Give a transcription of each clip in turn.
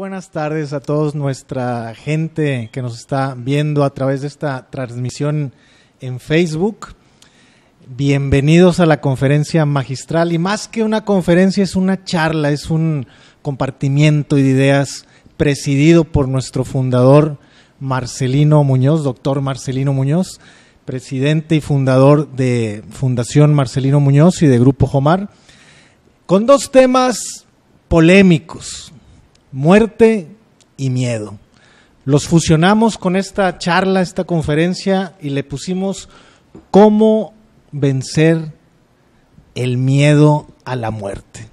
buenas tardes a todos nuestra gente que nos está viendo a través de esta transmisión en Facebook. Bienvenidos a la conferencia magistral, y más que una conferencia es una charla, es un compartimiento de ideas presidido por nuestro fundador Marcelino Muñoz, doctor Marcelino Muñoz, presidente y fundador de Fundación Marcelino Muñoz y de Grupo Jomar, con dos temas polémicos: muerte y miedo. Los fusionamos con esta charla, esta conferencia, y le pusimos cómo vencer el miedo a la muerte.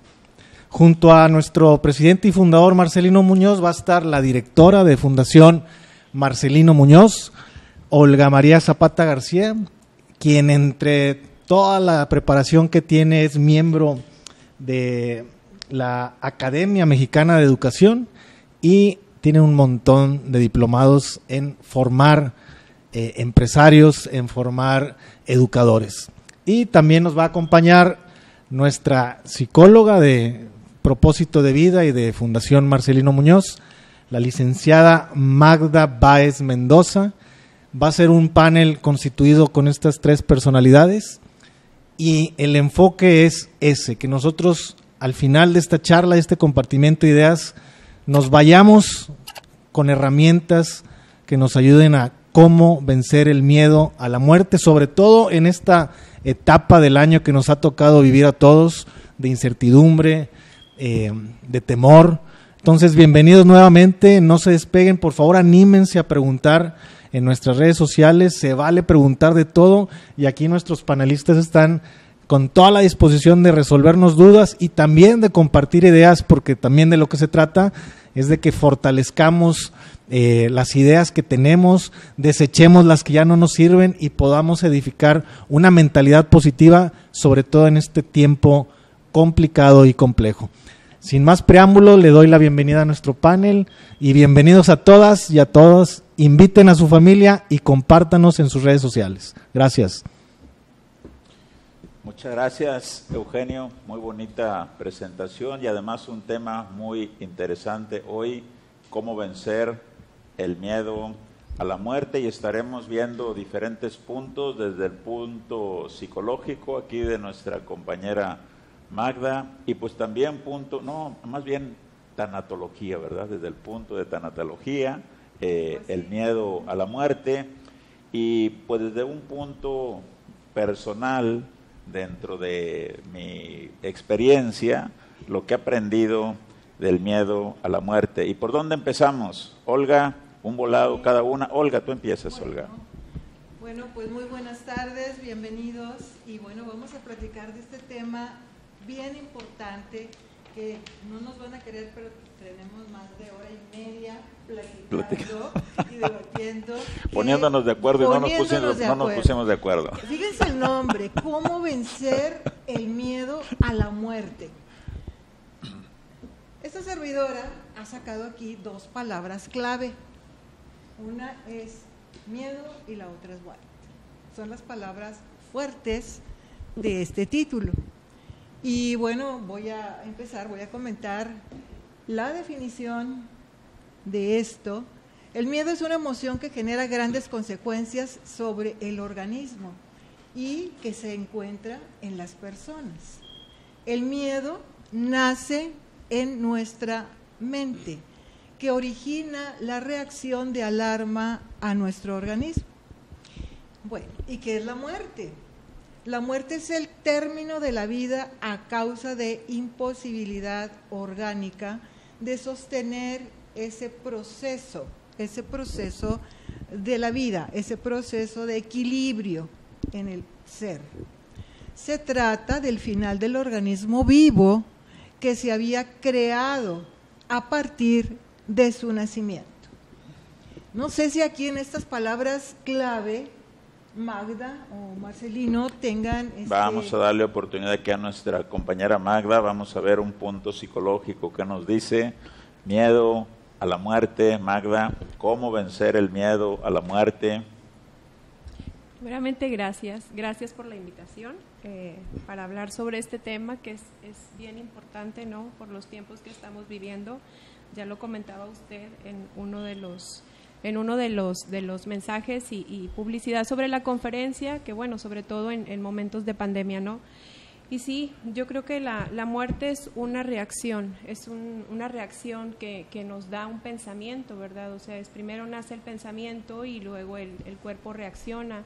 Junto a nuestro presidente y fundador Marcelino Muñoz va a estar la directora de Fundación Marcelino Muñoz, Olga María Zapata García, quien entre toda la preparación que tiene es miembro de la Academia Mexicana de Educación y tiene un montón de diplomados en formar empresarios, en formar educadores. Y también nos va a acompañar nuestra psicóloga de Propósito de Vida y de Fundación Marcelino Muñoz, la licenciada Magda Báez Mendoza. Va a ser un panel constituido con estas tres personalidades, y el enfoque es ese, que nosotros al final de esta charla, de este compartimiento de ideas, nos vayamos con herramientas que nos ayuden a cómo vencer el miedo a la muerte, sobre todo en esta etapa del año que nos ha tocado vivir a todos, de incertidumbre, de temor. Entonces, bienvenidos nuevamente, no se despeguen, por favor, anímense a preguntar en nuestras redes sociales, se vale preguntar de todo, y aquí nuestros panelistas están con toda la disposición de resolvernos dudas y también de compartir ideas, porque también de lo que se trata es de que fortalezcamos las ideas que tenemos, desechemos las que ya no nos sirven y podamos edificar una mentalidad positiva, sobre todo en este tiempo complicado y complejo. Sin más preámbulo, le doy la bienvenida a nuestro panel y bienvenidos a todas y a todos. Inviten a su familia y compártanos en sus redes sociales. Gracias. Muchas gracias, Eugenio. Muy bonita presentación y además un tema muy interesante hoy: cómo vencer el miedo a la muerte, y estaremos viendo diferentes puntos desde el punto psicológico aquí de nuestra compañera Magda, y pues también tanatología, ¿verdad? Desde el punto de tanatología, el miedo a la muerte, y pues desde un punto personal, dentro de mi experiencia, lo que he aprendido del miedo a la muerte. ¿Y por dónde empezamos? Olga, un volado cada una. Olga, tú empiezas, Olga. Bueno, pues muy buenas tardes, bienvenidos, y bueno, vamos a platicar de este tema bien importante, que no nos van a querer, pero tenemos más de hora y media platicando y debatiendo. Poniéndonos de acuerdo y no nos pusimos de acuerdo. Fíjense el nombre: ¿cómo vencer el miedo a la muerte? Esta servidora ha sacado aquí dos palabras clave. Una es miedo y la otra es muerte. Son las palabras fuertes de este título. Y bueno, voy a comentar la definición de esto. El miedo es una emoción que genera grandes consecuencias sobre el organismo y que se encuentra en las personas. El miedo nace en nuestra mente, que origina la reacción de alarma a nuestro organismo. Bueno, ¿y qué es la muerte? La muerte es el término de la vida a causa de imposibilidad orgánica de sostener ese proceso de la vida, ese proceso de equilibrio en el ser. Se trata del final del organismo vivo que se había creado a partir de su nacimiento. No sé si aquí en estas palabras clave, Magda o Marcelino tengan... Vamos a darle oportunidad aquí a nuestra compañera Magda. Vamos a ver un punto psicológico que nos dice miedo a la muerte. Magda, ¿cómo vencer el miedo a la muerte? Primeramente, gracias por la invitación para hablar sobre este tema que es bien importante, ¿no? Por los tiempos que estamos viviendo, ya lo comentaba usted en uno de los mensajes y publicidad sobre la conferencia, que bueno, sobre todo en momentos de pandemia, ¿no? Y sí, yo creo que la muerte es una reacción, una reacción que nos da un pensamiento, ¿verdad? O sea, primero nace el pensamiento y luego el cuerpo reacciona.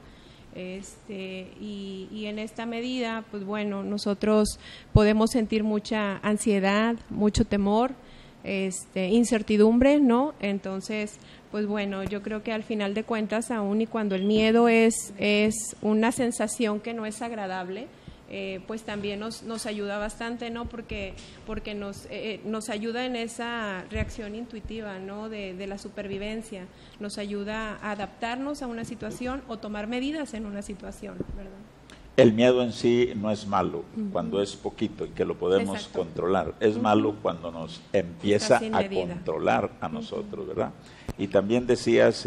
Y en esta medida, pues bueno, nosotros podemos sentir mucha ansiedad, mucho temor, incertidumbre, ¿no? Entonces, pues bueno, yo creo que al final de cuentas, aún y cuando el miedo es una sensación que no es agradable, pues también nos ayuda bastante, ¿no? Porque nos ayuda en esa reacción intuitiva, ¿no? De la supervivencia, nos ayuda a adaptarnos a una situación o tomar medidas en una situación, ¿verdad? El miedo en sí no es malo cuando es poquito y que lo podemos controlar. Es malo cuando nos empieza a controlar a nosotros, ¿verdad? Y también decías,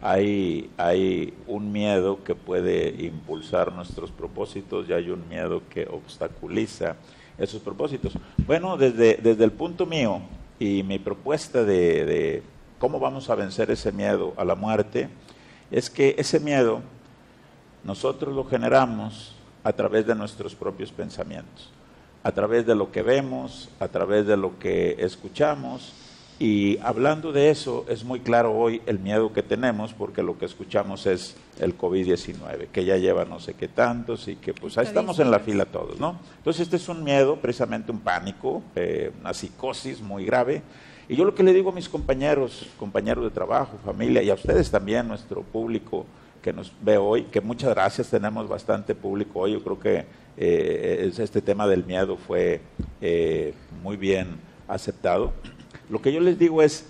hay un miedo que puede impulsar nuestros propósitos y hay un miedo que obstaculiza esos propósitos. Bueno, desde el punto mío y mi propuesta de cómo vamos a vencer ese miedo a la muerte, es que ese miedo nosotros lo generamos a través de nuestros propios pensamientos, a través de lo que vemos, a través de lo que escuchamos. Y hablando de eso, es muy claro hoy el miedo que tenemos, porque lo que escuchamos es el COVID-19, que ya lleva no sé qué tantos y que pues ahí estamos en la fila todos, ¿no? Entonces este es un miedo, precisamente un pánico, una psicosis muy grave. Y yo lo que le digo a mis compañeros de trabajo, familia, y a ustedes también, nuestro público que nos ve hoy, que muchas gracias, tenemos bastante público hoy, yo creo que este tema del miedo fue muy bien aceptado. Lo que yo les digo es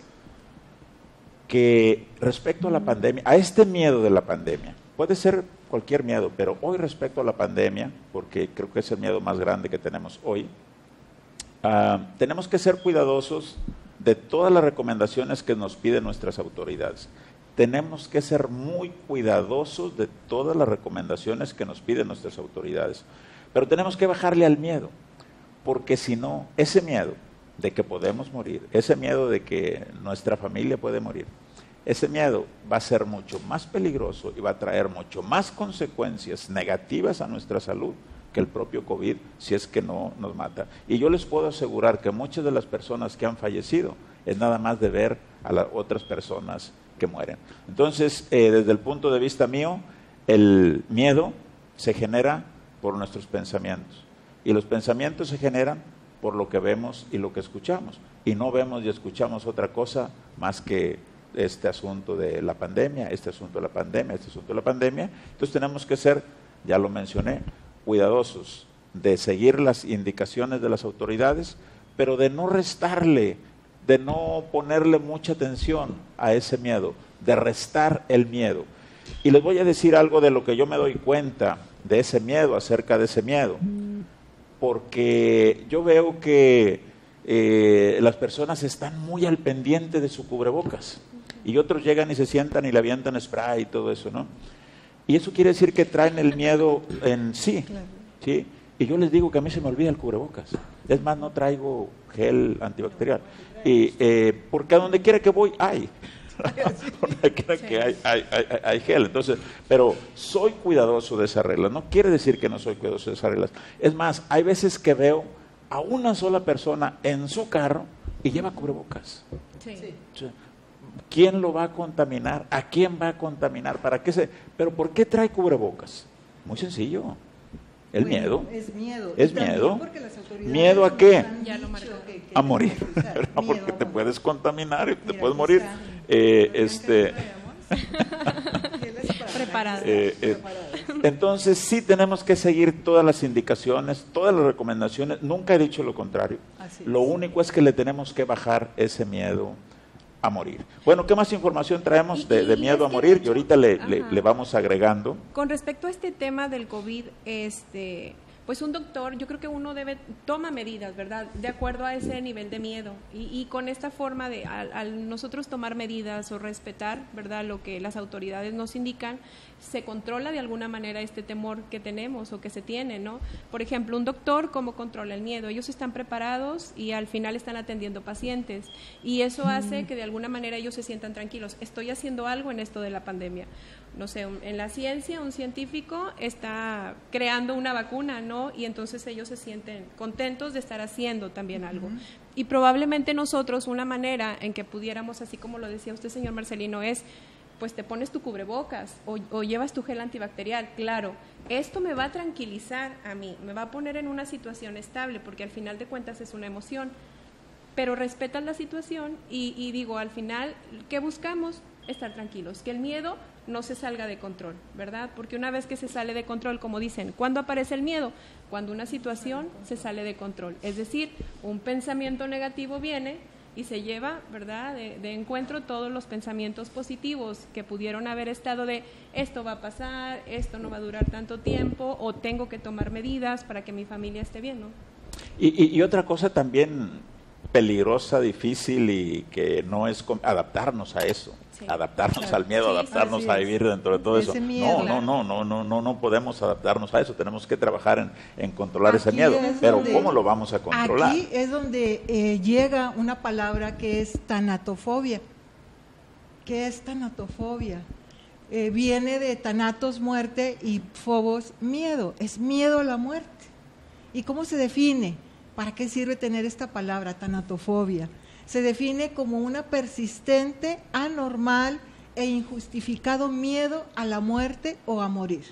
que respecto a la pandemia, a este miedo de la pandemia, puede ser cualquier miedo, pero hoy respecto a la pandemia, porque creo que es el miedo más grande que tenemos hoy, tenemos que ser cuidadosos de todas las recomendaciones que nos piden nuestras autoridades. Tenemos que ser muy cuidadosos de todas las recomendaciones que nos piden nuestras autoridades, pero tenemos que bajarle al miedo, porque si no, ese miedo de que podemos morir, ese miedo de que nuestra familia puede morir, ese miedo va a ser mucho más peligroso y va a traer mucho más consecuencias negativas a nuestra salud que el propio COVID, si es que no nos mata. Y yo les puedo asegurar que muchas de las personas que han fallecido es nada más de ver a las otras personas que mueren. Entonces, desde el punto de vista mío, el miedo se genera por nuestros pensamientos, y los pensamientos se generan por lo que vemos y lo que escuchamos, y no vemos y escuchamos otra cosa más que este asunto de la pandemia, este asunto de la pandemia, este asunto de la pandemia. Entonces tenemos que ser, ya lo mencioné, cuidadosos de seguir las indicaciones de las autoridades, pero de no restarle, de no ponerle mucha atención a ese miedo, de restar el miedo. Y les voy a decir algo de lo que yo me doy cuenta de ese miedo, acerca de ese miedo, porque yo veo que las personas están muy al pendiente de su cubrebocas, y otros llegan y se sientan y le avientan spray y todo eso, ¿no? Y eso quiere decir que traen el miedo en sí, ¿sí? Y yo les digo que a mí se me olvida el cubrebocas. Es más, no traigo gel antibacterial. Y porque a donde quiera que voy, hay. Donde quiera que hay gel. Entonces, pero soy cuidadoso de esas reglas. No quiere decir que no soy cuidadoso de esas reglas. Es más, hay veces que veo a una sola persona en su carro y lleva cubrebocas. Sí. Sí. ¿Quién lo va a contaminar? ¿A quién va a contaminar? ¿Para qué ¿Pero por qué trae cubrebocas? Muy sencillo. El miedo. Es miedo. Es miedo. ¿Miedo a qué? A morir. Porque te puedes contaminar y te puedes morir. Preparado. Entonces sí tenemos que seguir todas las indicaciones, todas las recomendaciones. Nunca he dicho lo contrario. Lo único es que le tenemos que bajar ese miedo a morir. Bueno, ¿qué más información traemos de miedo a morir? Y ahorita le vamos agregando. Con respecto a este tema del COVID, pues un doctor, yo creo que uno toma medidas, ¿verdad? De acuerdo a ese nivel de miedo. Y con esta forma de, al nosotros tomar medidas o respetar, ¿verdad?, lo que las autoridades nos indican, se controla de alguna manera este temor que tenemos o que se tiene, ¿no? Por ejemplo, un doctor, ¿cómo controla el miedo? Ellos están preparados y al final están atendiendo pacientes. Y eso hace que de alguna manera ellos se sientan tranquilos. Estoy haciendo algo en esto de la pandemia. No sé, en la ciencia un científico está creando una vacuna, ¿no? Y entonces ellos se sienten contentos de estar haciendo también algo. Y probablemente nosotros, una manera en que pudiéramos, así como lo decía usted, señor Marcelino, es, pues te pones tu cubrebocas o llevas tu gel antibacterial. Claro, esto me va a tranquilizar a mí, me va a poner en una situación estable, porque al final de cuentas es una emoción. Pero respetas la situación y digo, al final, ¿qué buscamos? Estar tranquilos, que el miedo no se salga de control, ¿verdad? Porque una vez que se sale de control, como dicen, ¿cuándo aparece el miedo? Cuando una situación se sale de control. Es decir, un pensamiento negativo viene y se lleva, ¿verdad?, de encuentro todos los pensamientos positivos que pudieron haber estado de esto va a pasar, esto no va a durar tanto tiempo, o tengo que tomar medidas para que mi familia esté bien, ¿no? Y otra cosa también peligrosa, difícil y que no es adaptarnos a eso, adaptarnos al miedo, adaptarnos a vivir dentro de todo eso. Miedo, no podemos adaptarnos a eso, tenemos que trabajar en controlar ese miedo, pero ¿cómo lo vamos a controlar? Aquí es donde llega una palabra que es tanatofobia. ¿Qué es tanatofobia? Viene de tanatos, muerte, y phobos, miedo, es miedo a la muerte. ¿Y cómo se define? ¿Para qué sirve tener esta palabra, tanatofobia? Se define como una persistente, anormal e injustificado miedo a la muerte o a morir.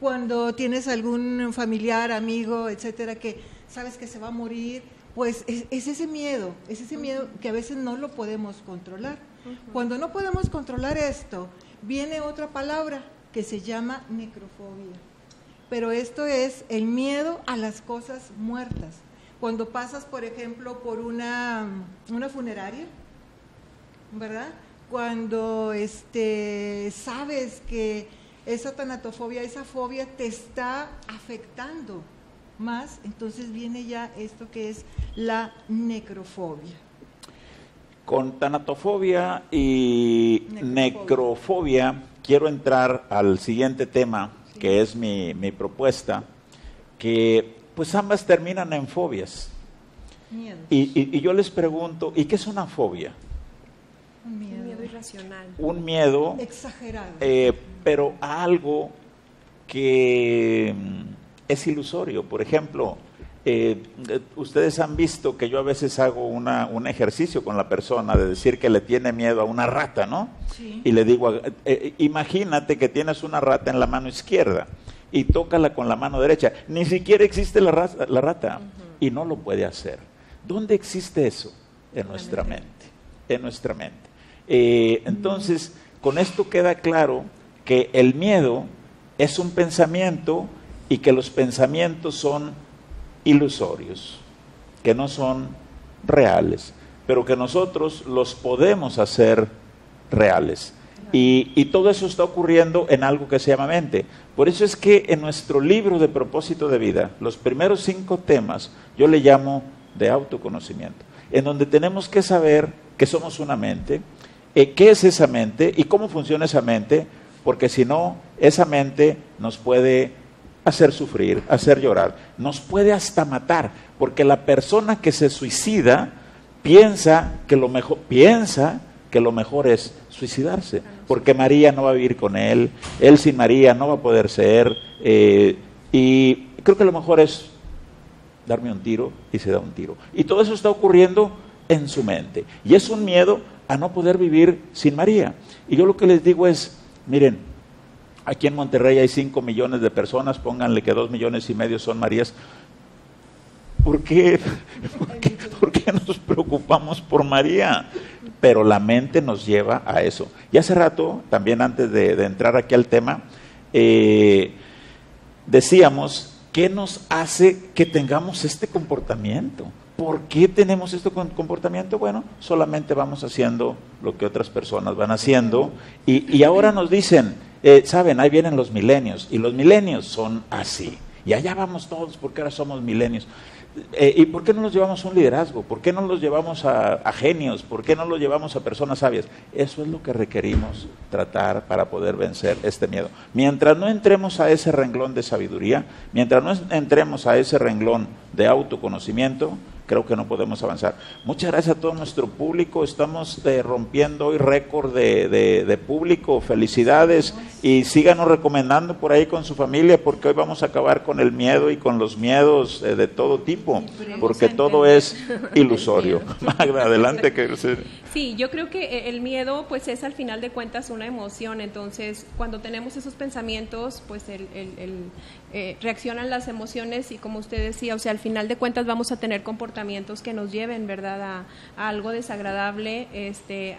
Cuando tienes algún familiar, amigo, etcétera, que sabes que se va a morir, pues es ese miedo que a veces no lo podemos controlar. Cuando no podemos controlar esto, viene otra palabra que se llama necrofobia. Pero esto es el miedo a las cosas muertas. Cuando pasas, por ejemplo, por una funeraria, ¿verdad? Cuando sabes que esa tanatofobia, esa fobia te está afectando más, entonces viene ya esto que es la necrofobia. Con tanatofobia y necrofobia quiero entrar al siguiente tema, que es mi propuesta, que pues ambas terminan en fobias. Y yo les pregunto, ¿y qué es una fobia? Un miedo irracional. Un miedo exagerado. Pero a algo que es ilusorio. Por ejemplo, ustedes han visto que yo a veces hago un ejercicio con la persona de decir que le tiene miedo a una rata, ¿no? Sí. Y le digo, imagínate que tienes una rata en la mano izquierda y tócala con la mano derecha. Ni siquiera existe la rata y no lo puede hacer. ¿Dónde existe eso? En nuestra mente. En nuestra mente. Entonces, con esto queda claro que el miedo es un pensamiento y que los pensamientos son ilusorios, que no son reales, pero que nosotros los podemos hacer reales. Y todo eso está ocurriendo en algo que se llama mente. Por eso es que en nuestro libro de propósito de vida, los primeros 5 temas, yo le llamo de autoconocimiento, en donde tenemos que saber que somos una mente, qué es esa mente y cómo funciona esa mente, porque si no, esa mente nos puede hacer sufrir, hacer llorar, nos puede hasta matar, porque la persona que se suicida piensa que lo mejor es suicidarse, porque María no va a vivir con él sin María no va a poder ser, y creo que lo mejor es darme un tiro, y se da un tiro. Y todo eso está ocurriendo en su mente, y es un miedo a no poder vivir sin María. Y yo lo que les digo es, miren, aquí en Monterrey hay 5 millones de personas, pónganle que 2,5 millones son Marías. ¿Por qué nos preocupamos por María? Pero la mente nos lleva a eso. Y hace rato, también antes de entrar aquí al tema, decíamos, ¿qué nos hace que tengamos este comportamiento? ¿Por qué tenemos este comportamiento? Bueno, solamente vamos haciendo lo que otras personas van haciendo. Y ahora nos dicen, saben, ahí vienen los milenios, y los milenios son así. Y allá vamos todos porque ahora somos milenios. ¿Y por qué no los llevamos a un liderazgo? ¿Por qué no los llevamos a genios? ¿Por qué no los llevamos a personas sabias? Eso es lo que requerimos tratar para poder vencer este miedo. Mientras no entremos a ese renglón de sabiduría, mientras no entremos a ese renglón de autoconocimiento, creo que no podemos avanzar. Muchas gracias a todo nuestro público. Estamos rompiendo hoy récord de público. Felicidades, y síganos recomendando por ahí con su familia, porque hoy vamos a acabar con el miedo y con los miedos de todo tipo, porque todo es ilusorio. Magda, adelante. Sí, yo creo que el miedo pues es al final de cuentas una emoción. Entonces cuando tenemos esos pensamientos pues reaccionan las emociones, y como usted decía, o sea, al final de cuentas vamos a tener comportamientos que nos lleven, ¿verdad?, a algo desagradable,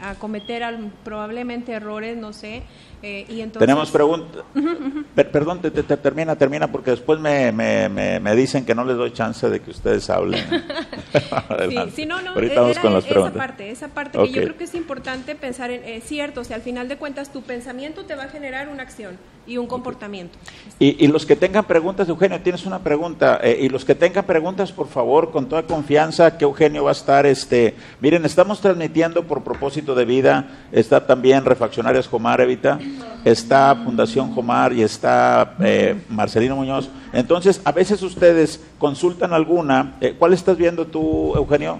a cometer probablemente errores, no sé. Y entonces... Tenemos preguntas. Perdón, termina porque después me dicen que no les doy chance de que ustedes hablen. sí, no, ahorita vamos con las preguntas. Esa parte okay. Que yo creo que es importante pensar en, cierto, o sea, al final de cuentas tu pensamiento te va a generar una acción y un comportamiento. Y los que tengan preguntas, Eugenio, tienes una pregunta, y los que tengan preguntas, por favor, con toda confianza, que Eugenio va a estar, miren, estamos transmitiendo por Propósito de Vida, está también Refaccionarias Jomar, Evita, está Fundación Jomar y está Marcelino Muñoz. Entonces, a veces ustedes consultan alguna. ¿Cuál estás viendo tú, Eugenio?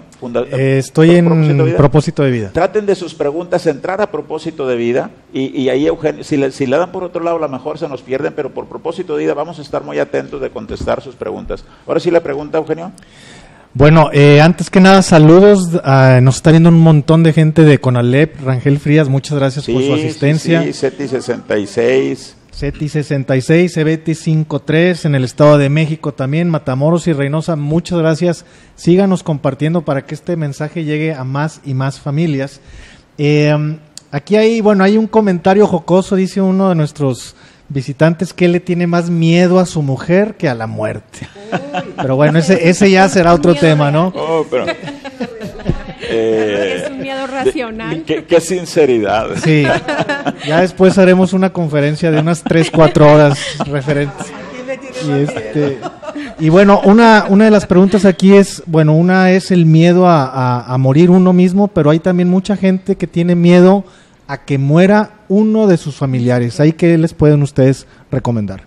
Estoy en Propósito de Vida. Traten de sus preguntas entrar a Propósito de Vida, y ahí, Eugenio, si le dan por otro lado, a lo mejor se nos pierden, pero por Propósito de Vida vamos a estar muy atentos de contestar sus preguntas. Ahora sí la pregunta, Eugenio. Bueno, antes que nada, saludos. Nos está viendo un montón de gente de Conalep. Rangel Frías, muchas gracias por su asistencia. Sí, SETI 66. SETI 66, EBETI 53, en el Estado de México también, Matamoros y Reynosa, muchas gracias. Síganos compartiendo para que este mensaje llegue a más y más familias. Aquí hay un comentario jocoso, dice uno de nuestros visitantes, que él le tiene más miedo a su mujer que a la muerte. Pero bueno, ese ya será otro tema, ¿no? Es un miedo racional. Qué sinceridad. Sí, ya después haremos una conferencia de unas 3-4 horas referentes. Y bueno, una de las preguntas aquí es, una es el miedo a morir uno mismo, pero hay también mucha gente que tiene miedo a que muera uno de sus familiares. ¿Ahí qué les pueden ustedes recomendar?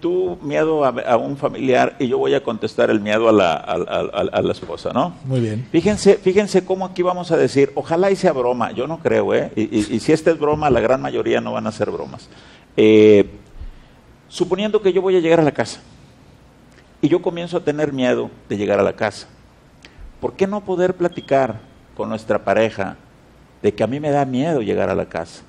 Tú miedo a un familiar, y yo voy a contestar el miedo a la esposa, ¿no? Muy bien. Fíjense cómo aquí vamos a decir, ojalá y sea broma, yo no creo, y si esta es broma, la gran mayoría no van a ser bromas. Suponiendo que yo voy a llegar a la casa, y yo comienzo a tener miedo de llegar a la casa, ¿por qué no poder platicar con nuestra pareja de que a mí me da miedo llegar a la casa?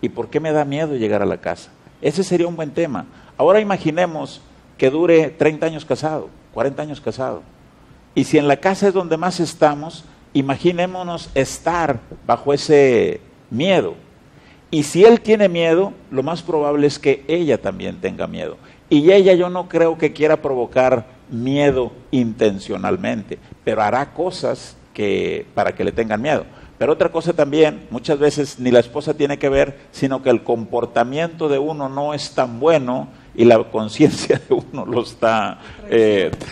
¿Y por qué me da miedo llegar a la casa? Ese sería un buen tema. Ahora imaginemos que dure 30 años casado, 40 años casado. Y si en la casa es donde más estamos, imaginémonos estar bajo ese miedo. Y si él tiene miedo, lo más probable es que ella también tenga miedo. Y ella, yo no creo que quiera provocar miedo intencionalmente, pero hará cosas para que le tengan miedo. Pero otra cosa también, muchas veces ni la esposa tiene que ver, sino que el comportamiento de uno no es tan bueno y la conciencia de uno lo está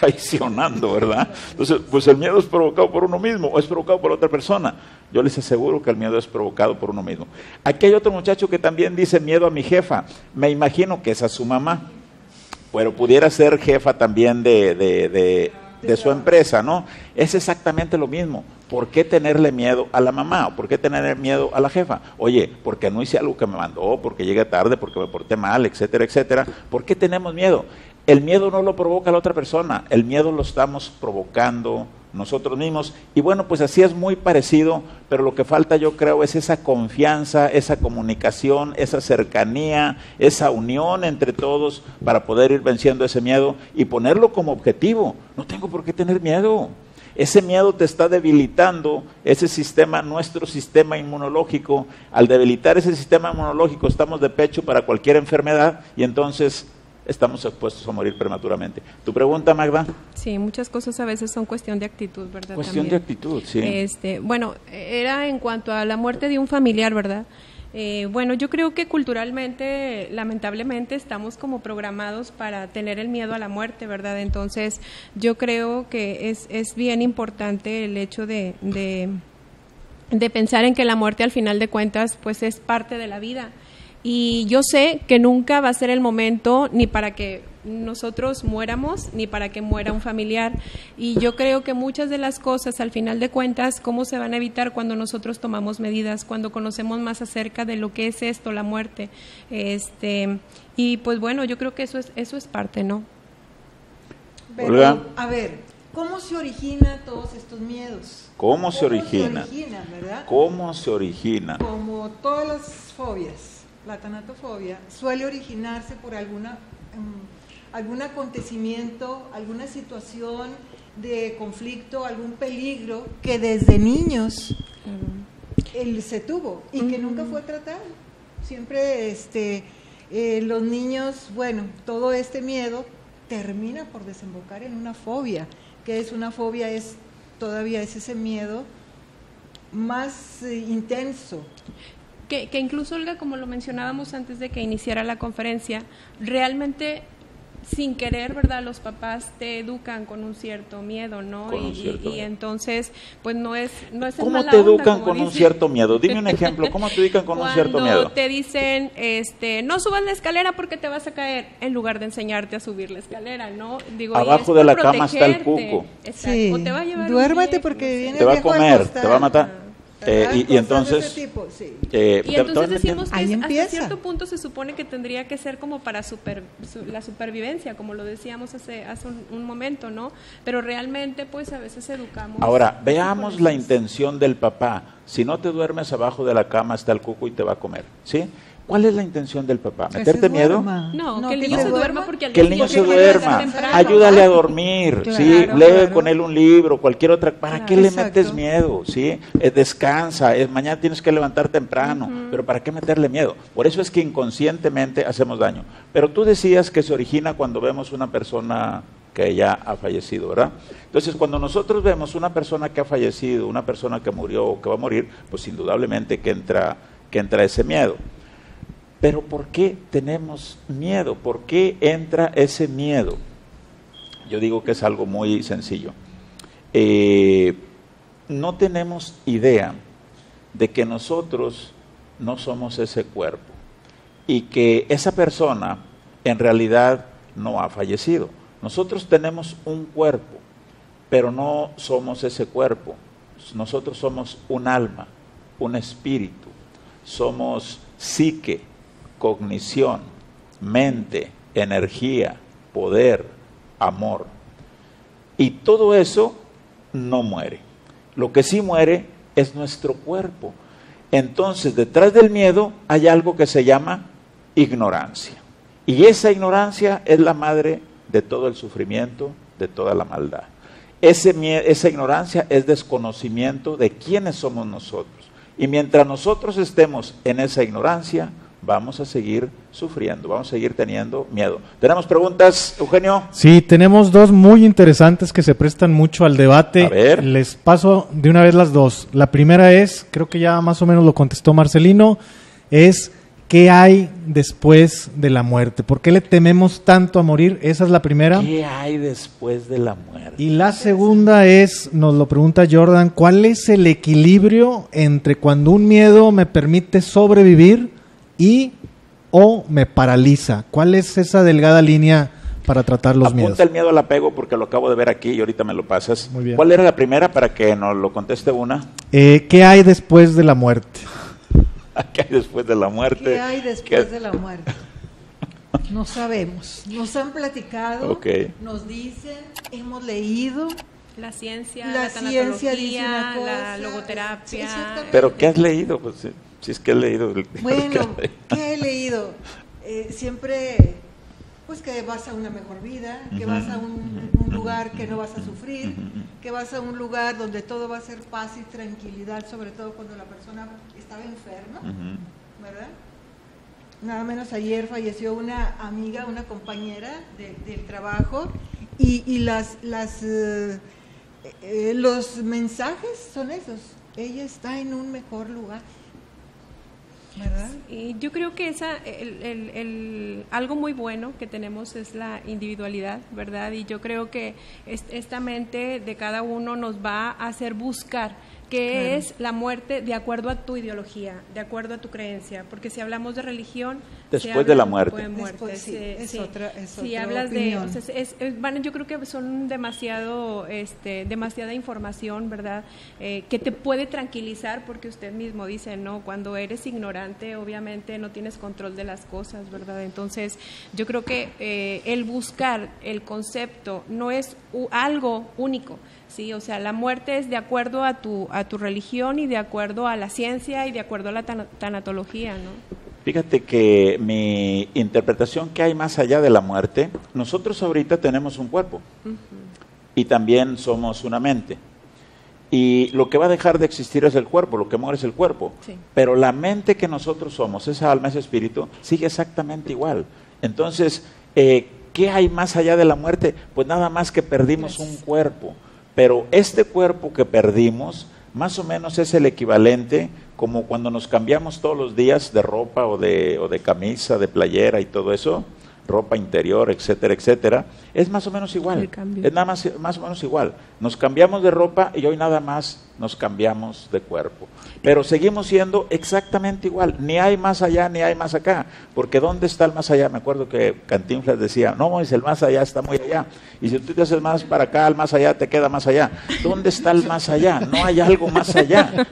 traicionando, ¿verdad? Entonces, pues el miedo es provocado por uno mismo o es provocado por otra persona. Yo les aseguro que el miedo es provocado por uno mismo. Aquí hay otro muchacho que también dice miedo a mi jefa. Me imagino que es a su mamá, pero pudiera ser jefa también de su empresa, ¿no? Es exactamente lo mismo. ¿Por qué tenerle miedo a la mamá? ¿Por qué tenerle miedo a la jefa? Oye, porque no hice algo que me mandó, porque llegué tarde, porque me porté mal, etcétera, etcétera. ¿Por qué tenemos miedo? El miedo no lo provoca la otra persona, el miedo lo estamos provocando nosotros mismos. Y bueno, pues así es muy parecido, pero lo que falta, yo creo, es esa confianza, esa comunicación, esa cercanía, esa unión entre todos para poder ir venciendo ese miedo y ponerlo como objetivo. No tengo por qué tener miedo. Ese miedo te está debilitando ese sistema, nuestro sistema inmunológico. Al debilitar ese sistema inmunológico estamos de pecho para cualquier enfermedad y entonces estamos expuestos a morir prematuramente. ¿Tu pregunta, Magda? Sí, muchas cosas a veces son cuestión de actitud, ¿verdad? Cuestión de actitud, sí. Bueno, era en cuanto a la muerte de un familiar, ¿verdad? Bueno, yo creo que culturalmente, lamentablemente, estamos como programados para tener el miedo a la muerte, ¿verdad? Entonces, yo creo que es bien importante el hecho de pensar en que la muerte, al final de cuentas, pues es parte de la vida. Y yo sé que nunca va a ser el momento ni para que nosotros muéramos, ni para que muera un familiar. Y yo creo que muchas de las cosas, al final de cuentas, ¿cómo se van a evitar cuando nosotros tomamos medidas, cuando conocemos más acerca de lo que es esto, la muerte? Y pues bueno, yo creo que eso es parte, ¿no? Pero, Olga. a ver, ¿cómo se originan todos estos miedos? ¿Cómo se origina? ¿Verdad? ¿Cómo se origina? Como todas las fobias, la tanatofobia suele originarse por algún acontecimiento, alguna situación de conflicto, algún peligro que desde niños él se tuvo y que nunca fue tratado. Siempre los niños, bueno, todo este miedo termina por desembocar en una fobia. ¿Qué es una fobia? Todavía es ese miedo más intenso. Que incluso, Olga, como lo mencionábamos antes de que iniciara la conferencia, realmente sin querer, ¿verdad? Los papás te educan con un cierto miedo, ¿no? Y entonces, pues no es ¿Cómo mala te onda, educan como con un dicen. cierto miedo? Dime un ejemplo, ¿cómo te educan con un cierto miedo? Cuando te dicen, no subas la escalera porque te vas a caer, en lugar de enseñarte a subir la escalera, ¿no? Digo, abajo de la cama está el cuco. Exacto. Sí, O te va a llevar duérmete un viejo, porque no sé. viene Te va a viejo al comer, costal. te va a matar. Y Cosas entonces, de ese tipo, sí. Y entonces decimos que Ahí hasta empieza. cierto punto se supone que tendría que ser como para la supervivencia, como lo decíamos hace un momento, ¿no? Pero realmente, pues a veces educamos. ahora, veamos por la eso. intención del papá. Si no te duermes abajo de la cama está el cuco y te va a comer, ¿sí? ¿Cuál es la intención del papá? Que ¿Meterte se miedo? duerma. No, que el que niño se se duerma porque al Que día el niño se siguiente tiene que duerma, levantarse temprano. ayúdale a dormir, Claro, ¿sí? Lee claro. con él un libro, cualquier otra, ¿para qué le Exacto. metes miedo? ¿Sí? Descansa, mañana tienes que levantar temprano, pero ¿para qué meterle miedo? Por eso es que inconscientemente hacemos daño. Pero tú decías que se origina cuando vemos una persona que ya ha fallecido, ¿verdad? Entonces, cuando nosotros vemos una persona que ha fallecido, una persona que murió o que va a morir, pues indudablemente que entra ese miedo. Pero ¿por qué tenemos miedo? ¿Por qué entra ese miedo? Yo digo que es algo muy sencillo. No tenemos idea de que nosotros no somos ese cuerpo y que esa persona en realidad no ha fallecido. Nosotros tenemos un cuerpo, pero no somos ese cuerpo. Nosotros somos un alma, un espíritu, somos psique, cognición, mente, energía, poder, amor. Y todo eso no muere. Lo que sí muere es nuestro cuerpo. Entonces, detrás del miedo hay algo que se llama ignorancia. Y esa ignorancia es la madre de todo el sufrimiento, de toda la maldad. Esa ignorancia es desconocimiento de quiénes somos nosotros. Y mientras nosotros estemos en esa ignorancia, vamos a seguir sufriendo, vamos a seguir teniendo miedo. ¿Tenemos preguntas, Eugenio? Sí, tenemos dos muy interesantes que se prestan mucho al debate. A ver. Les paso de una vez las dos. La primera es, creo que ya más o menos lo contestó Marcelino, es ¿qué hay después de la muerte? ¿Por qué le tememos tanto a morir? Esa es la primera. ¿Qué hay después de la muerte? Y la segunda es, nos lo pregunta Jordan, ¿cuál es el equilibrio entre cuando un miedo me permite sobrevivir o me paraliza? ¿Cuál es esa delgada línea para tratar los miedos? Apunta el miedo al apego porque lo acabo de ver aquí y ahorita me lo pasas. Muy bien. ¿Cuál era la primera para que nos lo conteste una? ¿Qué hay después de la muerte? ¿Qué hay después de la muerte? ¿Qué hay después de la muerte? No sabemos. Nos han platicado, Ok. nos dicen, hemos leído. La ciencia, La la ciencia dice una tanatología, cosa, la logoterapia. exactamente. ¿Pero qué has leído? Pues, si es que he leído. Bueno, ¿qué he leído? Siempre, pues que vas a una mejor vida, que vas a un lugar que no vas a sufrir, que vas a un lugar donde todo va a ser paz y tranquilidad, sobre todo cuando la persona estaba enferma, ¿verdad? Nada menos ayer falleció una amiga, una compañera del trabajo y los mensajes son esos. Ella está en un mejor lugar. ¿verdad? Y yo creo que algo muy bueno que tenemos es la individualidad, ¿verdad? Y yo creo que esta mente de cada uno nos va a hacer buscar qué es la muerte de acuerdo a tu ideología, de acuerdo a tu creencia, porque si hablamos de religión, después de la muerte, Después, sí, es otra si otra hablas opinión. de, o sea, bueno, yo creo que son demasiada información, ¿verdad? Que te puede tranquilizar, porque usted mismo dice, no, cuando eres ignorante, obviamente no tienes control de las cosas, ¿verdad? Entonces, yo creo que el buscar el concepto no es algo único. Sí, o sea, la muerte es de acuerdo a tu religión y de acuerdo a la ciencia y de acuerdo a la tanatología, ¿no? Fíjate que mi interpretación que hay más allá de la muerte, nosotros ahorita tenemos un cuerpo y también somos una mente. Y lo que va a dejar de existir es el cuerpo, lo que muere es el cuerpo. Sí. Pero la mente que nosotros somos, esa alma, ese espíritu, sigue exactamente igual. Entonces, ¿qué hay más allá de la muerte? Pues nada más que perdimos un cuerpo. Pero este cuerpo que perdimos, más o menos es el equivalente como cuando nos cambiamos todos los días de ropa o de camisa, de playera y todo eso, ropa interior, etcétera, etcétera, es más o menos igual, es nada más o menos igual. Nos cambiamos de ropa y hoy nada más nos cambiamos de cuerpo. Pero seguimos siendo exactamente igual, ni hay más allá ni hay más acá, porque ¿dónde está el más allá? Me acuerdo que Cantinflas decía, no, Mois, el más allá está muy allá, y si tú te haces más para acá, el más allá te queda más allá. ¿Dónde está el más allá? No hay algo más allá.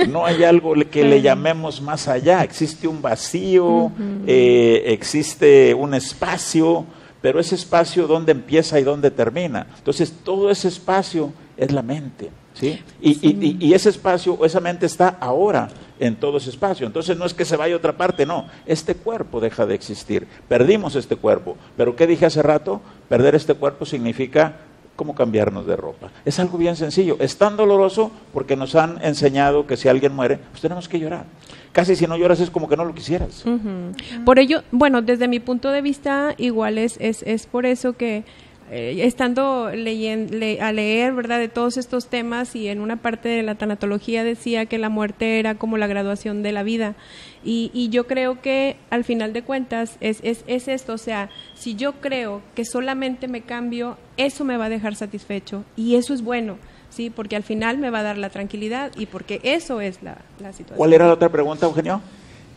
No hay algo que le llamemos más allá, existe un vacío, existe un espacio, pero ese espacio ¿dónde empieza y dónde termina? Entonces todo ese espacio es la mente, ¿sí? Y ese espacio o esa mente está ahora en todo ese espacio. Entonces no es que se vaya a otra parte, no, este cuerpo deja de existir, perdimos este cuerpo, pero ¿qué dije hace rato? Perder este cuerpo significa como cambiarnos de ropa. Es algo bien sencillo, es tan doloroso porque nos han enseñado que si alguien muere, pues tenemos que llorar. Casi si no lloras es como que no lo quisieras. Por ello, bueno, desde mi punto de vista, igual es por eso que estando a leer, ¿verdad?, de todos estos temas, y en una parte de la tanatología decía que la muerte era como la graduación de la vida, y yo creo que al final de cuentas es esto, o sea, si yo creo que solamente me cambio, eso me va a dejar satisfecho, y eso es bueno, sí, porque al final me va a dar la tranquilidad, y porque eso es la situación. ¿Cuál era la otra pregunta, Eugenio?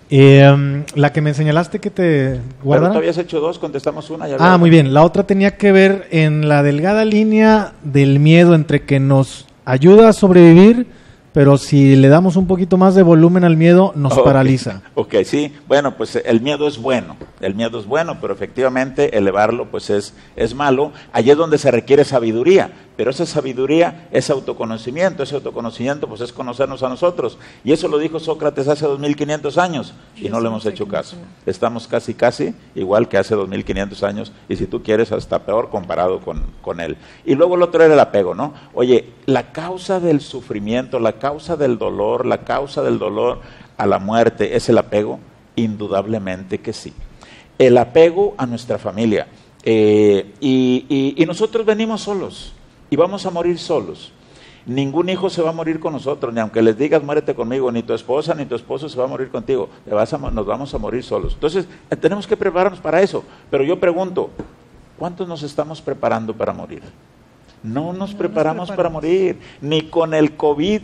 La que me señalaste que te guardara. Pero tú habías hecho dos, contestamos una. Ya muy bien. La otra tenía que ver en la delgada línea del miedo entre que nos ayuda a sobrevivir, pero si le damos un poquito más de volumen al miedo, nos paraliza. Ok, sí. Bueno, pues el miedo es bueno. El miedo es bueno, pero efectivamente elevarlo pues es malo. Allí es donde se requiere sabiduría. Pero esa sabiduría es autoconocimiento. Ese autoconocimiento pues es conocernos a nosotros. Y eso lo dijo Sócrates hace 2500 años y no le hemos hecho caso. Estamos casi igual que hace 2500 años y si tú quieres hasta peor comparado con él. Y luego el otro era el apego, ¿no? Oye, la causa del sufrimiento, la causa del dolor a la muerte, ¿es el apego? Indudablemente que sí. El apego a nuestra familia. Y nosotros venimos solos y vamos a morir solos. Ningún hijo se va a morir con nosotros, ni aunque les digas muérete conmigo, ni tu esposa ni tu esposo se va a morir contigo, nos vamos a morir solos. Entonces tenemos que prepararnos para eso. Pero yo pregunto, ¿cuántos nos estamos preparando para morir? No nos preparamos para morir, ni con el COVID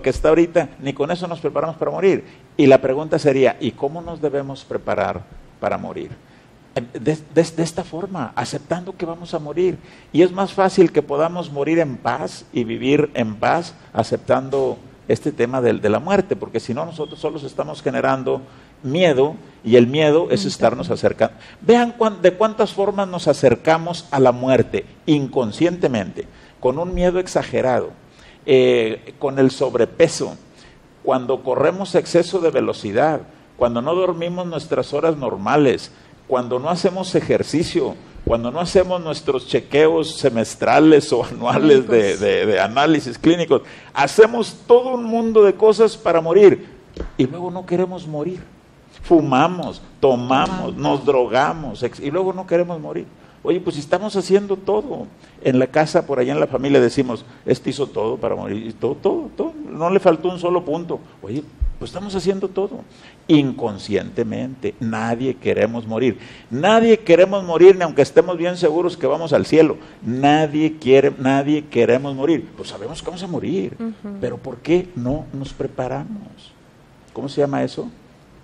que está ahorita, ni con eso nos preparamos para morir. Y la pregunta sería, ¿y cómo nos debemos preparar para morir? De esta forma, aceptando que vamos a morir. Y es más fácil que podamos morir en paz y vivir en paz aceptando este tema de la muerte, porque si no nosotros solos estamos generando miedo, y el miedo es estarnos acercando. Vean de cuántas formas nos acercamos a la muerte inconscientemente, con un miedo exagerado, con el sobrepeso, cuando corremos exceso de velocidad, cuando no dormimos nuestras horas normales, cuando no hacemos ejercicio, cuando no hacemos nuestros chequeos semestrales o anuales de análisis clínicos, hacemos todo un mundo de cosas para morir y luego no queremos morir. Fumamos, tomamos, nos drogamos y luego no queremos morir. Oye, pues si estamos haciendo todo en la casa, por allá en la familia decimos, este hizo todo para morir, todo, no le faltó un solo punto. Oye, Pues estamos haciendo todo inconscientemente. Nadie queremos morir. Nadie queremos morir, ni aunque estemos bien seguros que vamos al cielo. Nadie queremos morir. Pues sabemos que vamos a morir. Pero ¿por qué no nos preparamos? ¿Cómo se llama eso?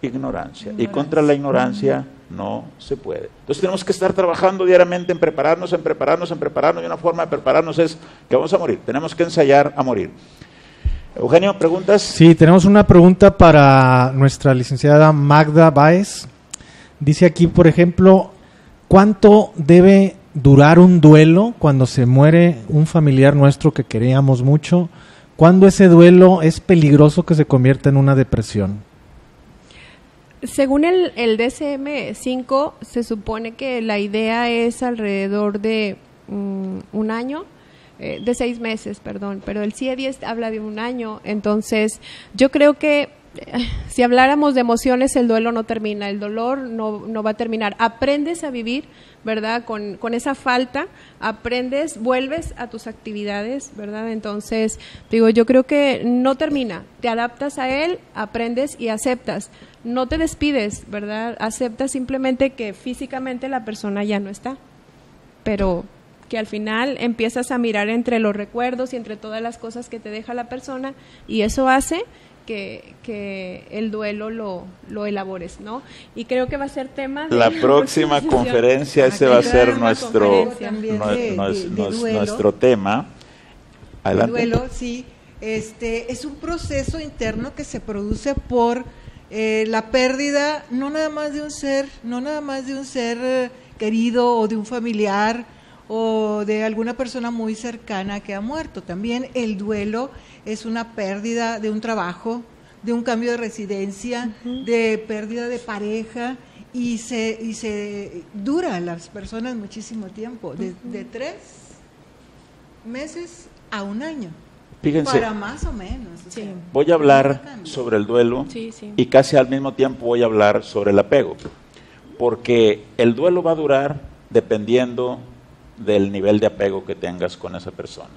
Ignorancia. Y contra la ignorancia no se puede. Entonces tenemos que estar trabajando diariamente en prepararnos. Y una forma de prepararnos es que vamos a morir. Tenemos que ensayar a morir. Eugenio, ¿preguntas? Sí, tenemos una pregunta para nuestra licenciada Magda Báez. Dice aquí, por ejemplo, ¿cuánto debe durar un duelo cuando se muere un familiar nuestro que queríamos mucho? ¿Cuándo ese duelo es peligroso que se convierta en una depresión? Según el DSM-5, se supone que la idea es alrededor de un año. De 6 meses, perdón, pero el CIE-10 habla de un año. Entonces yo creo que si habláramos de emociones, el duelo no termina, el dolor no va a terminar. Aprendes a vivir, ¿verdad? Con esa falta, aprendes, vuelves a tus actividades, ¿verdad? Entonces, digo, yo creo que no termina, te adaptas a él, aprendes y aceptas. No te despides, ¿verdad? Aceptas simplemente que físicamente la persona ya no está, pero que al final empiezas a mirar entre los recuerdos y entre todas las cosas que te deja la persona, y eso hace que el duelo lo elabores, ¿no? Y creo que va a ser tema de la próxima conferencia. Ese va a ser nuestro tema. Adelante. El duelo, sí, es un proceso interno que se produce por la pérdida, no nada más de un ser querido o de un familiar o de alguna persona muy cercana que ha muerto. También el duelo es una pérdida de un trabajo, de un cambio de residencia, de pérdida de pareja, y se dura a las personas muchísimo tiempo, de 3 meses a un año. Fíjense, para más o menos. Sí. Voy a hablar sobre el duelo, y casi al mismo tiempo voy a hablar sobre el apego, porque el duelo va a durar dependiendo del nivel de apego que tengas con esa persona.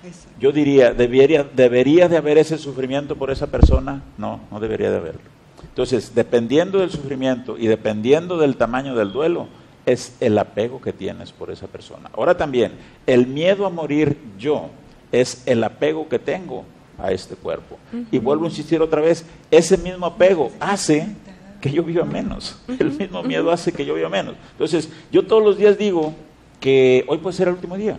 Eso. Yo diría, ¿debería de haber ese sufrimiento por esa persona? No debería de haberlo. Entonces, dependiendo del sufrimiento y dependiendo del tamaño del duelo, es el apego que tienes por esa persona. Ahora también, el miedo a morir yo es el apego que tengo a este cuerpo. Y vuelvo a insistir otra vez, ese mismo apego hace que yo viva menos. El mismo miedo hace que yo viva menos. Entonces, yo todos los días digo que hoy puede ser el último día.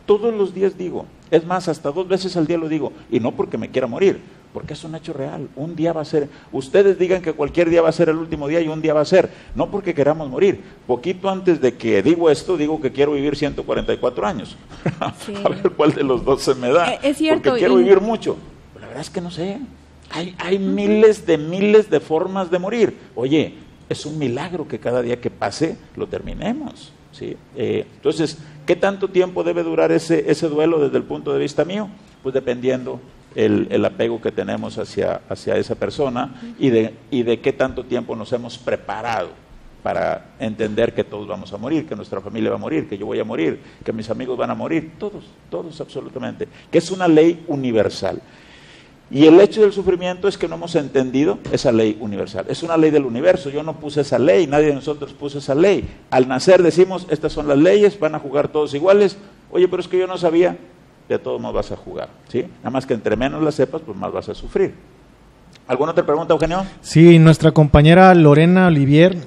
Todos los días digo, es más, hasta 2 veces al día lo digo, y no porque me quiera morir, porque es un hecho real. Un día va a ser, ustedes digan que cualquier día va a ser el último día, y un día va a ser, no porque queramos morir. Poquito antes de que digo esto, digo que quiero vivir 144 años. Sí. A ver cuál de los dos se me da. Es cierto. Porque quiero vivir mucho. Pero la verdad es que no sé. Hay miles de formas de morir. Oye, es un milagro que cada día que pase lo terminemos. ¿Sí? Entonces, ¿qué tanto tiempo debe durar ese duelo desde el punto de vista mío? Pues dependiendo el apego que tenemos hacia esa persona y de qué tanto tiempo nos hemos preparado para entender que todos vamos a morir, que nuestra familia va a morir, que yo voy a morir, que mis amigos van a morir, todos absolutamente, que es una ley universal. Y el hecho del sufrimiento es que no hemos entendido esa ley universal. Es una ley del universo. Yo no puse esa ley, nadie de nosotros puso esa ley. Al nacer decimos, estas son las leyes, van a jugar todos iguales. Oye, pero es que yo no sabía. De todos modos vas a jugar, ¿sí? Nada más que entre menos las sepas, pues más vas a sufrir. ¿Alguna otra pregunta, Eugenio? Sí, nuestra compañera Lorena Olivier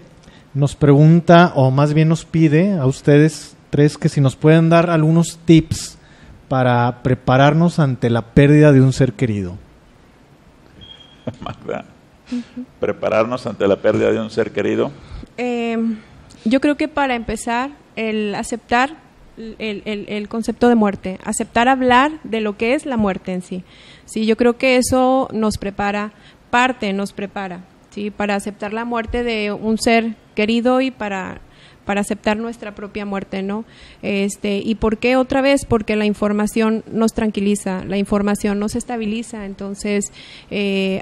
nos pregunta, o más bien nos pide a ustedes 3 que si nos pueden dar algunos tips para prepararnos ante la pérdida de un ser querido. Magda, prepararnos ante la pérdida de un ser querido. Yo creo que para empezar, el aceptar el concepto de muerte, aceptar hablar de lo que es la muerte en sí. Sí, yo creo que eso nos prepara, ¿sí? Para aceptar la muerte de un ser querido y para para aceptar nuestra propia muerte, ¿no? ¿Y por qué otra vez? Porque la información nos tranquiliza, la información nos estabiliza. Entonces,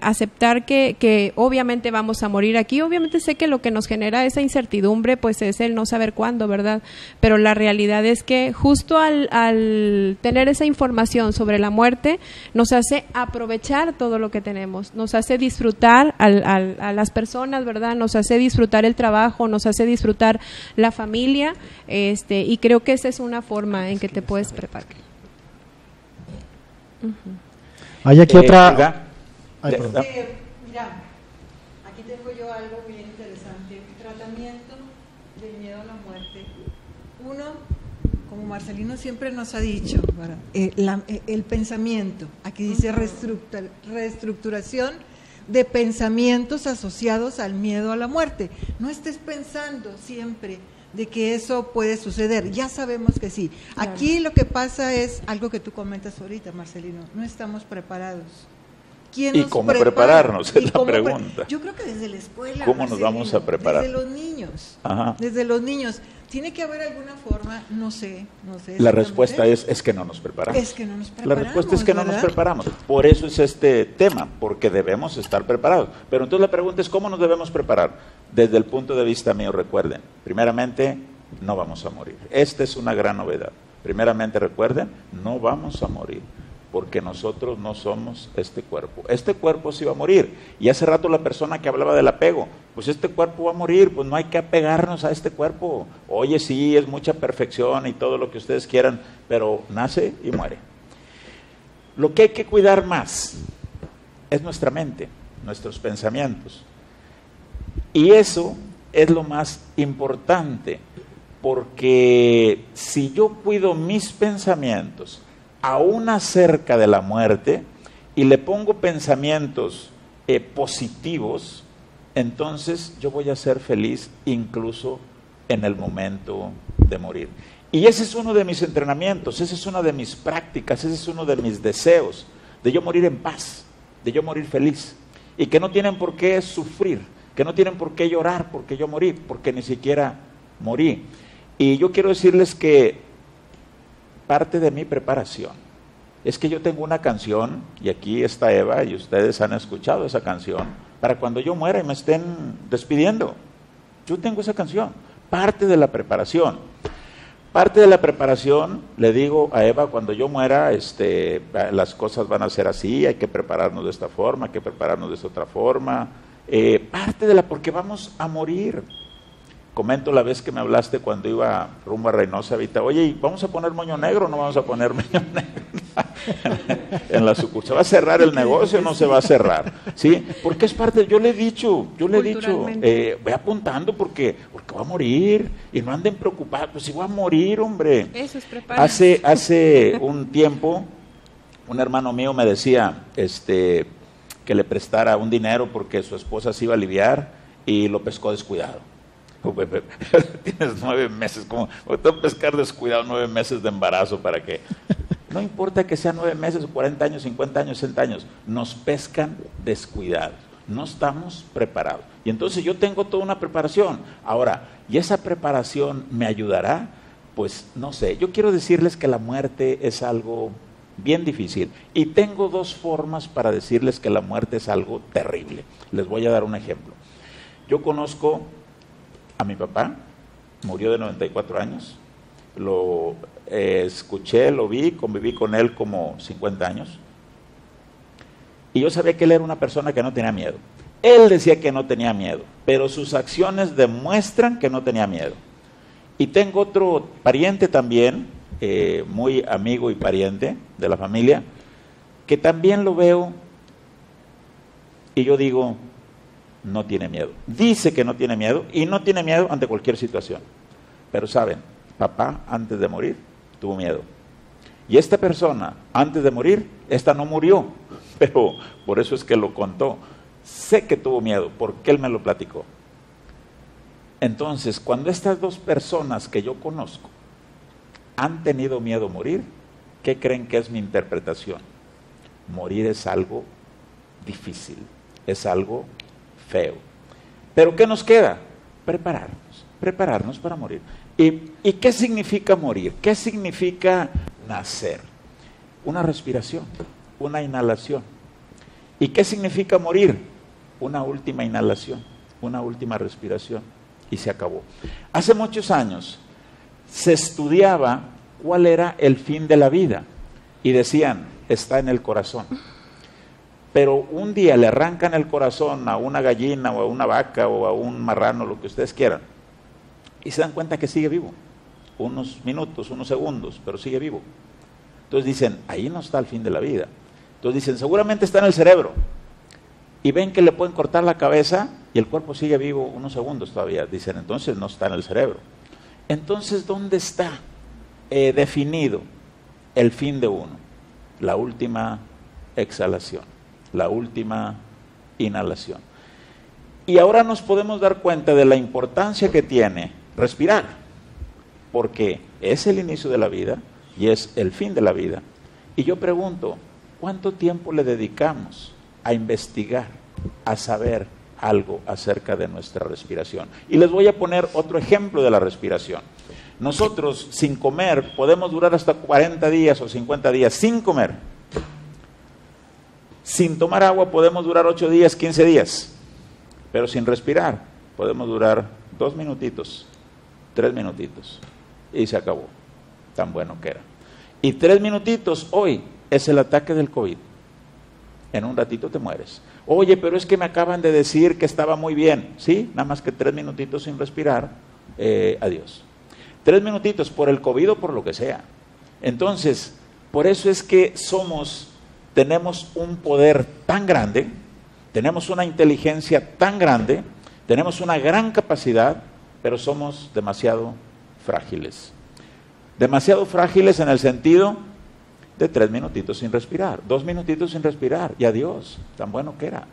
aceptar que obviamente vamos a morir aquí. Obviamente sé que lo que nos genera esa incertidumbre pues es el no saber cuándo, ¿verdad? Pero la realidad es que justo al tener esa información sobre la muerte nos hace aprovechar todo lo que tenemos, nos hace disfrutar a las personas, ¿verdad? Nos hace disfrutar el trabajo, nos hace disfrutar la familia, y creo que esa es una forma en que te puedes preparar. Hay aquí otra... Ay, mira, aquí tengo yo algo bien interesante. Tratamiento del miedo a la muerte. Uno, como Marcelino siempre nos ha dicho, el pensamiento. Aquí dice reestructuración de pensamientos asociados al miedo a la muerte. No estés pensando siempre de que eso puede suceder, ya sabemos que sí. Claro. Aquí lo que pasa es algo que tú comentas ahorita, Marcelino, no estamos preparados. ¿Quién ¿Y nos cómo prepara? prepararnos? Es la pregunta. Yo creo que desde la escuela. ¿Cómo nos vamos a preparar? Desde los niños. Ajá. Desde los niños. Tiene que haber alguna forma, no sé. La respuesta es que no nos preparamos. Es que no nos preparamos. La respuesta es que ¿verdad? no nos preparamos. Por eso es este tema, porque debemos estar preparados. Pero entonces la pregunta es, ¿cómo nos debemos preparar? Desde el punto de vista mío, recuerden, primeramente, no vamos a morir. Esta es una gran novedad. Primeramente, recuerden, no vamos a morir, porque nosotros no somos este cuerpo. Este cuerpo sí va a morir. Y hace rato la persona que hablaba del apego, pues este cuerpo va a morir, pues no hay que apegarnos a este cuerpo. Oye, sí, es mucha perfección y todo lo que ustedes quieran, pero nace y muere. Lo que hay que cuidar más es nuestra mente, nuestros pensamientos. Y eso es lo más importante, porque si yo cuido mis pensamientos, aún acerca de la muerte, y le pongo pensamientos positivos, entonces yo voy a ser feliz incluso en el momento de morir. Y ese es uno de mis entrenamientos, esa es una de mis prácticas, ese es uno de mis deseos, de yo morir en paz, de yo morir feliz, y que no tienen por qué sufrir, que no tienen por qué llorar porque yo morí, porque ni siquiera morí. Y yo quiero decirles que parte de mi preparación es que yo tengo una canción, y aquí está Eva, y ustedes han escuchado esa canción, para cuando yo muera y me estén despidiendo. Yo tengo esa canción, parte de la preparación. Parte de la preparación, le digo a Eva, cuando yo muera, las cosas van a ser así, hay que prepararnos de esta forma, hay que prepararnos de esta otra forma. Parte de porque vamos a morir. Comento la vez que me hablaste cuando iba rumbo a Reynosa, ahorita, oye, ¿y vamos a poner moño negro o no vamos a poner moño negro en la sucursal? ¿Va a cerrar el negocio o no se va a cerrar? ¿Sí? Porque es parte, yo le he dicho, voy apuntando porque va a morir y no anden preocupados, pues si voy a morir, hombre. Eso es preparar. Hace un tiempo, un hermano mío me decía, que le prestara un dinero porque su esposa se iba a aliviar y lo pescó descuidado. Tienes 9 meses, como te voy a pescar descuidado 9 meses de embarazo, ¿para qué? No importa que sean 9 meses, 40 años, 50 años, 60 años, nos pescan descuidados, no estamos preparados. Y entonces yo tengo toda una preparación. Ahora, ¿y esa preparación me ayudará? Pues no sé, yo quiero decirles que la muerte es algo bien difícil, y tengo 2 formas para decirles que la muerte es algo terrible. Les voy a dar un ejemplo. Yo conozco a mi papá, murió de 94 años, lo escuché, lo vi, conviví con él como 50 años, y yo sabía que él era una persona que no tenía miedo. Él decía que no tenía miedo, pero sus acciones demuestran que no tenía miedo. Y tengo otro pariente también, muy amigo y pariente de la familia, que también lo veo y yo digo, no tiene miedo. Dice que no tiene miedo y no tiene miedo ante cualquier situación. Pero saben, papá antes de morir tuvo miedo. Y esta persona antes de morir, esta no murió, pero por eso es que lo contó. Sé que tuvo miedo porque él me lo platicó. Entonces, cuando estas 2 personas que yo conozco han tenido miedo a morir, ¿qué creen que es mi interpretación? Morir es algo difícil, es algo feo. ¿Pero qué nos queda? Prepararnos. prepararnos para morir. ¿Y qué significa morir? ¿Qué significa nacer? Una respiración, una inhalación. ¿Y qué significa morir? Una última inhalación, una última respiración, y se acabó. Hace muchos años se estudiaba cuál era el fin de la vida, y decían, está en el corazón. Pero un día le arrancan el corazón a una gallina o a una vaca o a un marrano, lo que ustedes quieran, y se dan cuenta que sigue vivo, unos minutos, unos segundos, pero sigue vivo. Entonces dicen, ahí no está el fin de la vida. Entonces dicen, seguramente está en el cerebro, y ven que le pueden cortar la cabeza y el cuerpo sigue vivo unos segundos todavía. Dicen, entonces no está en el cerebro. Entonces, ¿dónde está definido el fin de uno? La última exhalación, la última inhalación. Y ahora nos podemos dar cuenta de la importancia que tiene respirar, porque es el inicio de la vida y es el fin de la vida. Y yo pregunto, ¿cuánto tiempo le dedicamos a investigar, a saber algo acerca de nuestra respiración? Y les voy a poner otro ejemplo de la respiración. Nosotros sin comer podemos durar hasta 40 días o 50 días sin comer. Sin tomar agua podemos durar 8 días, 15 días. Pero sin respirar podemos durar 2 minutitos, 3 minutitos. Y se acabó. Tan bueno que era. Y 3 minutitos hoy es el ataque del COVID. En un ratito te mueres. Oye, pero es que me acaban de decir que estaba muy bien. Sí, nada más que 3 minutitos sin respirar, adiós. 3 minutitos por el COVID o por lo que sea. Entonces, por eso es que tenemos un poder tan grande, tenemos una inteligencia tan grande, tenemos una gran capacidad, pero somos demasiado frágiles. Demasiado frágiles en el sentido de 3 minutitos sin respirar, 2 minutitos sin respirar, y adiós, tan bueno que era.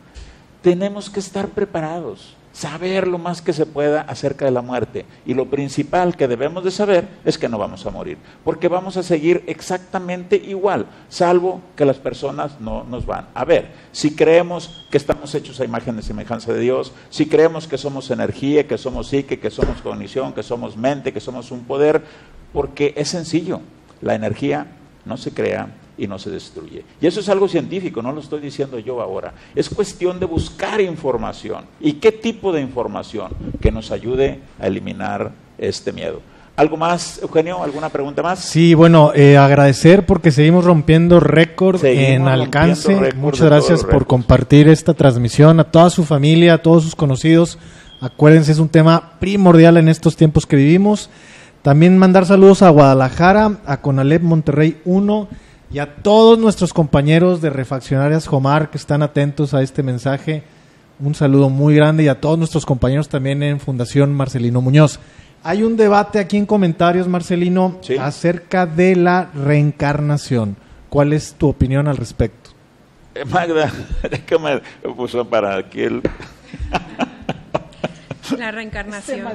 Tenemos que estar preparados, saber lo más que se pueda acerca de la muerte, y lo principal que debemos de saber es que no vamos a morir, porque vamos a seguir exactamente igual, salvo que las personas no nos van a ver. Si creemos que estamos hechos a imagen y semejanza de Dios, si creemos que somos energía, que somos psique, que somos cognición, que somos mente, que somos un poder, porque es sencillo, la energía no se crea y no se destruye. Y eso es algo científico, no lo estoy diciendo yo ahora. Es cuestión de buscar información. ¿Y qué tipo de información? Que nos ayude a eliminar este miedo. ¿Algo más, Eugenio? ¿Alguna pregunta más? Sí, bueno, agradecer porque seguimos rompiendo récord en alcance. Muchas gracias por compartir esta transmisión a toda su familia, a todos sus conocidos. Acuérdense, es un tema primordial en estos tiempos que vivimos. También mandar saludos a Guadalajara, a Conalep Monterrey 1 y a todos nuestros compañeros de Refaccionarias Jomar que están atentos a este mensaje. Un saludo muy grande, y a todos nuestros compañeros también en Fundación Marcelino Muñoz. Hay un debate aquí en comentarios, Marcelino, sí, acerca de la reencarnación. ¿Cuál es tu opinión al respecto? Magda, déjame puso para aquí el... La reencarnación.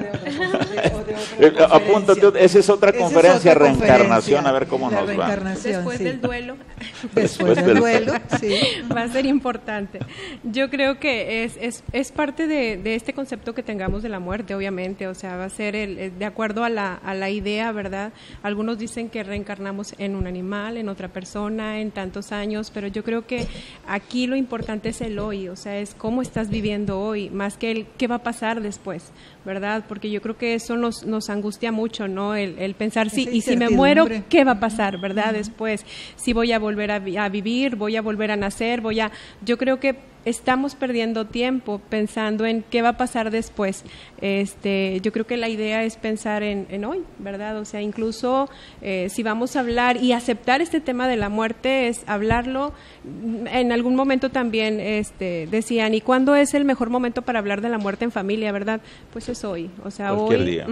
Apúntate, esa es otra conferencia, reencarnación, a ver cómo nos va. Después del duelo. Después del duelo, sí. Va a ser importante. Yo creo que es parte de este concepto que tengamos de la muerte, obviamente. O sea, va a ser de acuerdo a la idea, ¿verdad? Algunos dicen que reencarnamos en un animal, en otra persona, en tantos años, pero yo creo que aquí lo importante es el hoy, o sea, es cómo estás viviendo hoy, más que el qué va a pasar después, ¿verdad? Porque yo creo que eso nos angustia mucho, ¿no? El pensar, y si me muero, ¿qué va a pasar, verdad? Después, si voy a volver a vivir, voy a volver a nacer, yo creo que estamos perdiendo tiempo pensando en qué va a pasar después. Yo creo que la idea es pensar en hoy, ¿verdad? O sea, incluso si vamos a hablar y aceptar este tema de la muerte, es hablarlo. En algún momento también decían, ¿y cuándo es el mejor momento para hablar de la muerte en familia, verdad? Pues es hoy, o sea, cualquier hoy. Día.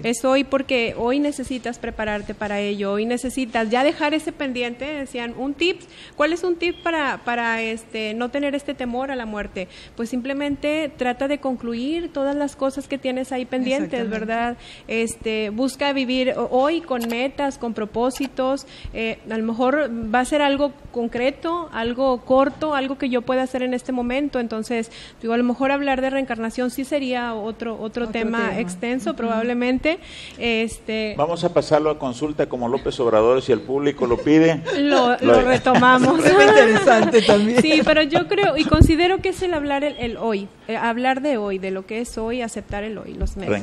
Es hoy, porque hoy necesitas prepararte para ello, hoy necesitas ya dejar ese pendiente. Decían, un tip, ¿cuál es un tip para no tener este temor a la muerte? Pues simplemente trata de concluir todas las cosas que tienes ahí pendientes, ¿verdad? Busca vivir hoy con metas, con propósitos. A lo mejor va a ser algo concreto, algo corto, algo que yo pueda hacer en este momento. Entonces, digo, a lo mejor hablar de reencarnación sí sería otro tema extenso, probablemente. Vamos a pasarlo a consulta como López Obrador, si el público lo pide. Lo retomamos. Es muy interesante también. Sí, pero yo creo y considero que es el hablar el hoy, hablar de hoy, de lo que es hoy, aceptar el hoy, los medios.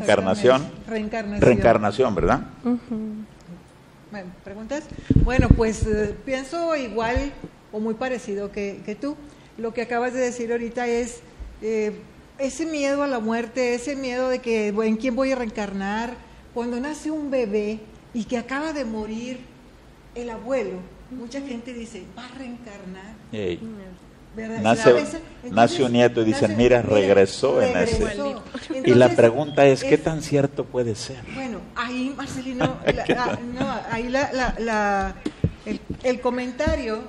Reencarnación, ¿verdad? Bueno, ¿preguntas? Bueno, pues pienso igual o muy parecido que tú. Lo que acabas de decir ahorita es ese miedo a la muerte, ese miedo de que en quién voy a reencarnar. Cuando nace un bebé y que acaba de morir el abuelo, mucha gente dice, va a reencarnar. Ey. ¿Verdad? Nace un nieto y dicen, mira, regresó en ese. Entonces, y la pregunta es, ¿qué tan cierto puede ser? Bueno, ahí, Marcelino, el comentario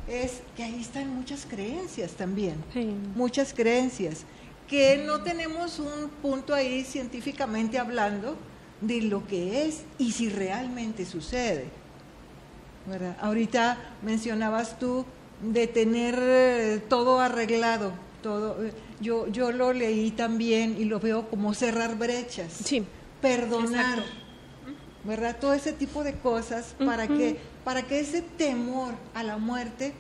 es que ahí están muchas creencias también, muchas creencias, que no tenemos un punto ahí científicamente hablando de lo que es y si realmente sucede, ¿verdad? Ahorita mencionabas tú de tener todo arreglado, todo. Yo lo leí también y lo veo como cerrar brechas, sí, perdonar, exacto, ¿verdad? Todo ese tipo de cosas para que ese temor a la muerte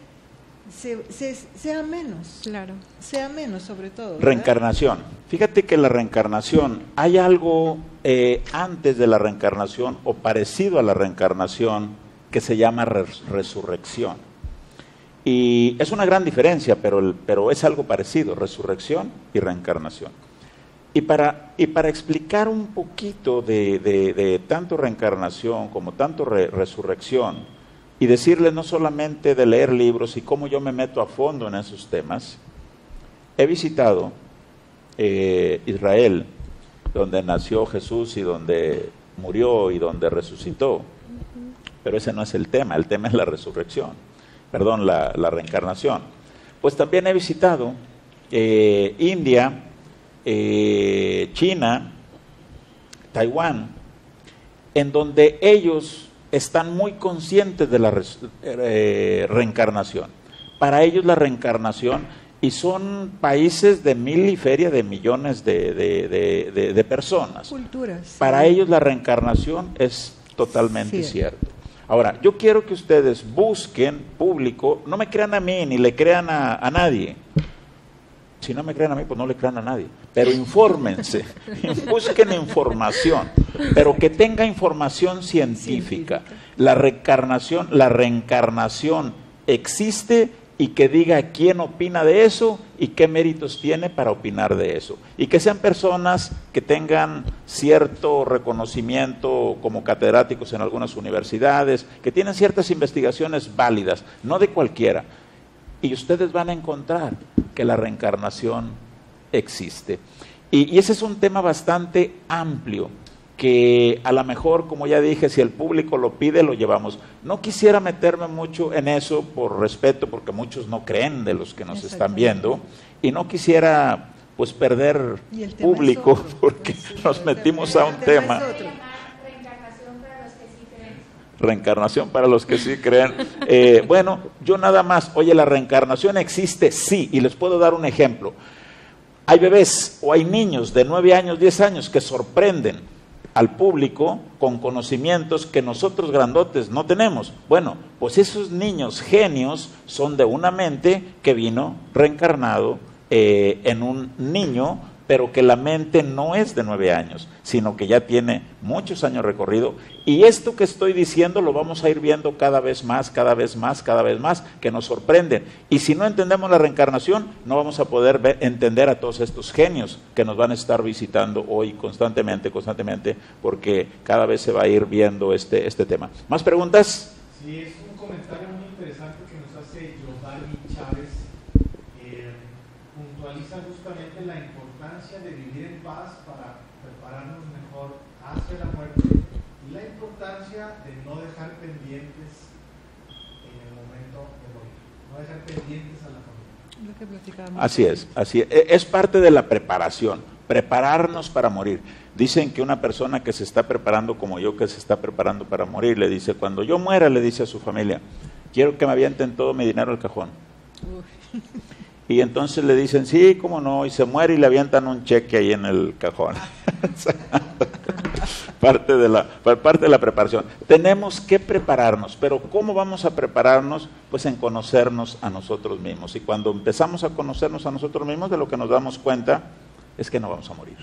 sea menos, claro, sea menos sobre todo, ¿verdad? Reencarnación. Fíjate que la reencarnación, hay algo antes de la reencarnación o parecido a la reencarnación que se llama resurrección. Y es una gran diferencia, pero es algo parecido, resurrección y reencarnación. Y para explicar un poquito de tanto reencarnación como tanto resurrección, y decirles no solamente de leer libros y cómo yo me meto a fondo en esos temas, he visitado Israel, donde nació Jesús y donde murió y donde resucitó, pero ese no es el tema es la resurrección. Perdón, la reencarnación. Pues también he visitado India, China, Taiwán, en donde ellos están muy conscientes de la reencarnación. Para ellos la reencarnación, y son países de mil y feria de millones de personas. Culturas. Para ellos la reencarnación es totalmente cierto. Ahora, yo quiero que ustedes busquen, público, no me crean a mí, ni le crean a nadie. Si no me creen a mí, pues no le crean a nadie. Pero infórmense, busquen información, pero que tenga información científica. La reencarnación existe, y que diga quién opina de eso y qué méritos tiene para opinar de eso. Y que sean personas que tengan cierto reconocimiento como catedráticos en algunas universidades, que tienen ciertas investigaciones válidas, no de cualquiera. Y ustedes van a encontrar que la reencarnación existe. Y ese es un tema bastante amplio, que a lo mejor, como ya dije, si el público lo pide, lo llevamos. No quisiera meterme mucho en eso por respeto, porque muchos no creen de los que nos están viendo, y no quisiera pues perder público, porque nos metimos a un tema. Reencarnación para los que sí creen. Bueno, yo nada más, oye, la reencarnación existe, sí, y les puedo dar un ejemplo. Hay bebés o hay niños de 9 años, 10 años que sorprenden al público con conocimientos que nosotros grandotes no tenemos. Bueno, pues esos niños genios son de una mente que vino reencarnado en un niño, pero que la mente no es de 9 años, sino que ya tiene muchos años recorrido. Y esto que estoy diciendo lo vamos a ir viendo cada vez más, que nos sorprenden. Y si no entendemos la reencarnación, no vamos a poder entender a todos estos genios que nos van a estar visitando hoy constantemente, porque cada vez se va a ir viendo este tema. ¿Más preguntas? Sí, es un comentario muy interesante que nos hace Giovanni Chávez. Puntualiza justamente la importancia de vivir en paz para prepararnos mejor hacia la muerte y la importancia de no dejar pendientes en el momento de morir, no dejar pendientes a la familia. que platicábamos. Así es, así es. Es parte de la preparación, prepararnos para morir. Dicen que una persona que se está preparando como yo, que se está preparando para morir, le dice, cuando yo muera, le dice a su familia, quiero que me avienten todo mi dinero al cajón. Uy. Y entonces le dicen, sí, cómo no, y se muere y le avientan un cheque ahí en el cajón. parte de la preparación. Tenemos que prepararnos, pero ¿cómo vamos a prepararnos? Pues en conocernos a nosotros mismos. Y cuando empezamos a conocernos a nosotros mismos, de lo que nos damos cuenta es que no vamos a morir.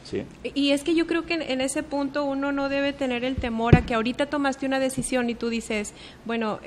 ¿Sí? Y es que yo creo que en ese punto uno no debe tener el temor a que ahorita tomaste una decisión y tú dices, bueno,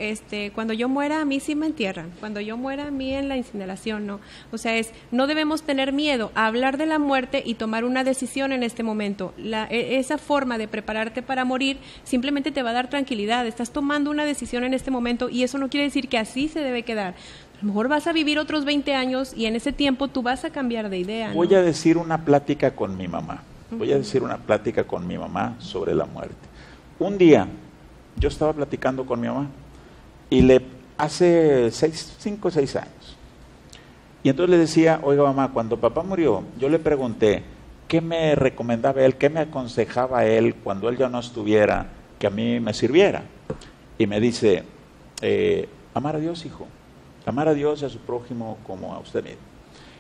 cuando yo muera a mí sí me entierran, cuando yo muera a mí en la incineración, ¿no? O sea, no debemos tener miedo a hablar de la muerte y tomar una decisión en este momento. Esa forma de prepararte para morir simplemente te va a dar tranquilidad, estás tomando una decisión en este momento y eso no quiere decir que así se debe quedar. A lo mejor vas a vivir otros 20 años y en ese tiempo tú vas a cambiar de idea, ¿no? Voy a decir una plática con mi mamá. Voy a decir una plática con mi mamá sobre la muerte. Un día yo estaba platicando con mi mamá y hace 5 o 6 años. Y entonces le decía, oiga mamá, cuando papá murió, yo le pregunté qué me recomendaba él, qué me aconsejaba él cuando él ya no estuviera, que a mí me sirviera. Y me dice, amar a Dios, hijo. Amar a Dios y a su prójimo como a usted mismo.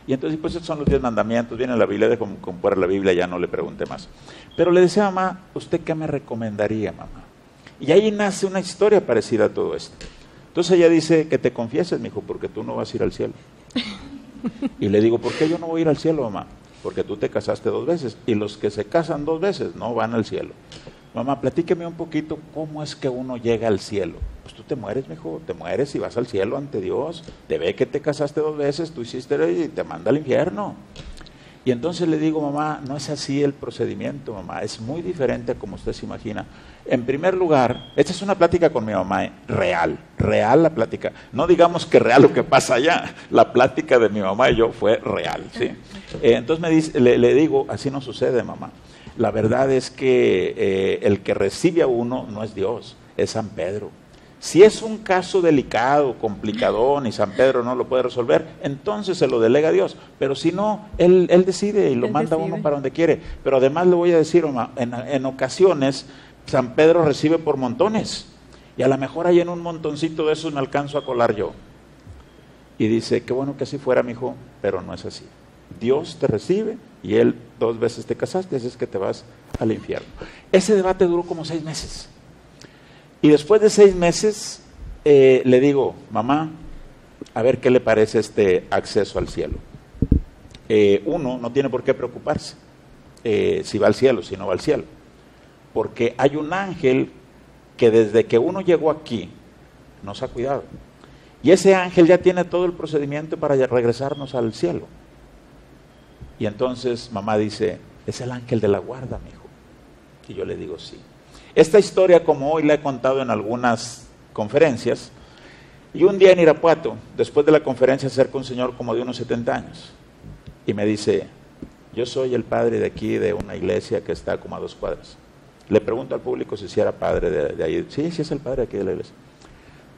Y entonces, pues esos son los 10 mandamientos, viene la Biblia, de comprar la Biblia, ya no le pregunté más. Pero le decía, mamá, ¿usted qué me recomendaría, mamá? Y ahí nace una historia parecida a todo esto. Entonces ella dice, que te confieses, mijo, porque tú no vas a ir al cielo. Y le digo, ¿por qué yo no voy a ir al cielo, mamá? Porque tú te casaste 2 veces, y los que se casan 2 veces no van al cielo. Mamá, platíqueme un poquito cómo es que uno llega al cielo. Pues tú te mueres, mijo, te mueres y vas al cielo ante Dios. Te ve que te casaste 2 veces, tú hiciste y te manda al infierno. Y entonces le digo, mamá, no es así el procedimiento, mamá, es muy diferente a como usted se imagina. En primer lugar, esta es una plática con mi mamá, real la plática. No digamos que real lo que pasa allá, la plática de mi mamá y yo fue real, ¿sí? Entonces le digo, así no sucede, mamá. La verdad es que el que recibe a uno no es Dios, es San Pedro. Si es un caso delicado, complicadón y San Pedro no lo puede resolver, entonces se lo delega a Dios. Pero si no, Él decide y lo manda a uno para donde quiere. Pero además le voy a decir, mamá, en ocasiones San Pedro recibe por montones. Y a lo mejor ahí en un montoncito de esos me alcanzo a colar yo. Y dice, qué bueno que así fuera, mijo, pero no es así. Dios te recibe y Él 2 veces te casaste, así es que te vas al infierno. Ese debate duró como 6 meses. Y después de 6 meses le digo, mamá, a ver qué le parece este acceso al cielo. Uno no tiene por qué preocuparse si va al cielo, si no va al cielo. Porque hay un ángel que desde que uno llegó aquí nos ha cuidado. Y ese ángel ya tiene todo el procedimiento para regresarnos al cielo. Y entonces mamá dice, es el ángel de la guarda, mijo. Y yo le digo, sí. Esta historia, como hoy la he contado en algunas conferencias, y un día en Irapuato, después de la conferencia, se acerca un señor como de unos 70 años, y me dice, yo soy el padre de aquí, de una iglesia que está como a 2 cuadras. Le pregunto al público si era padre de ahí. Sí, sí es el padre de aquí de la iglesia.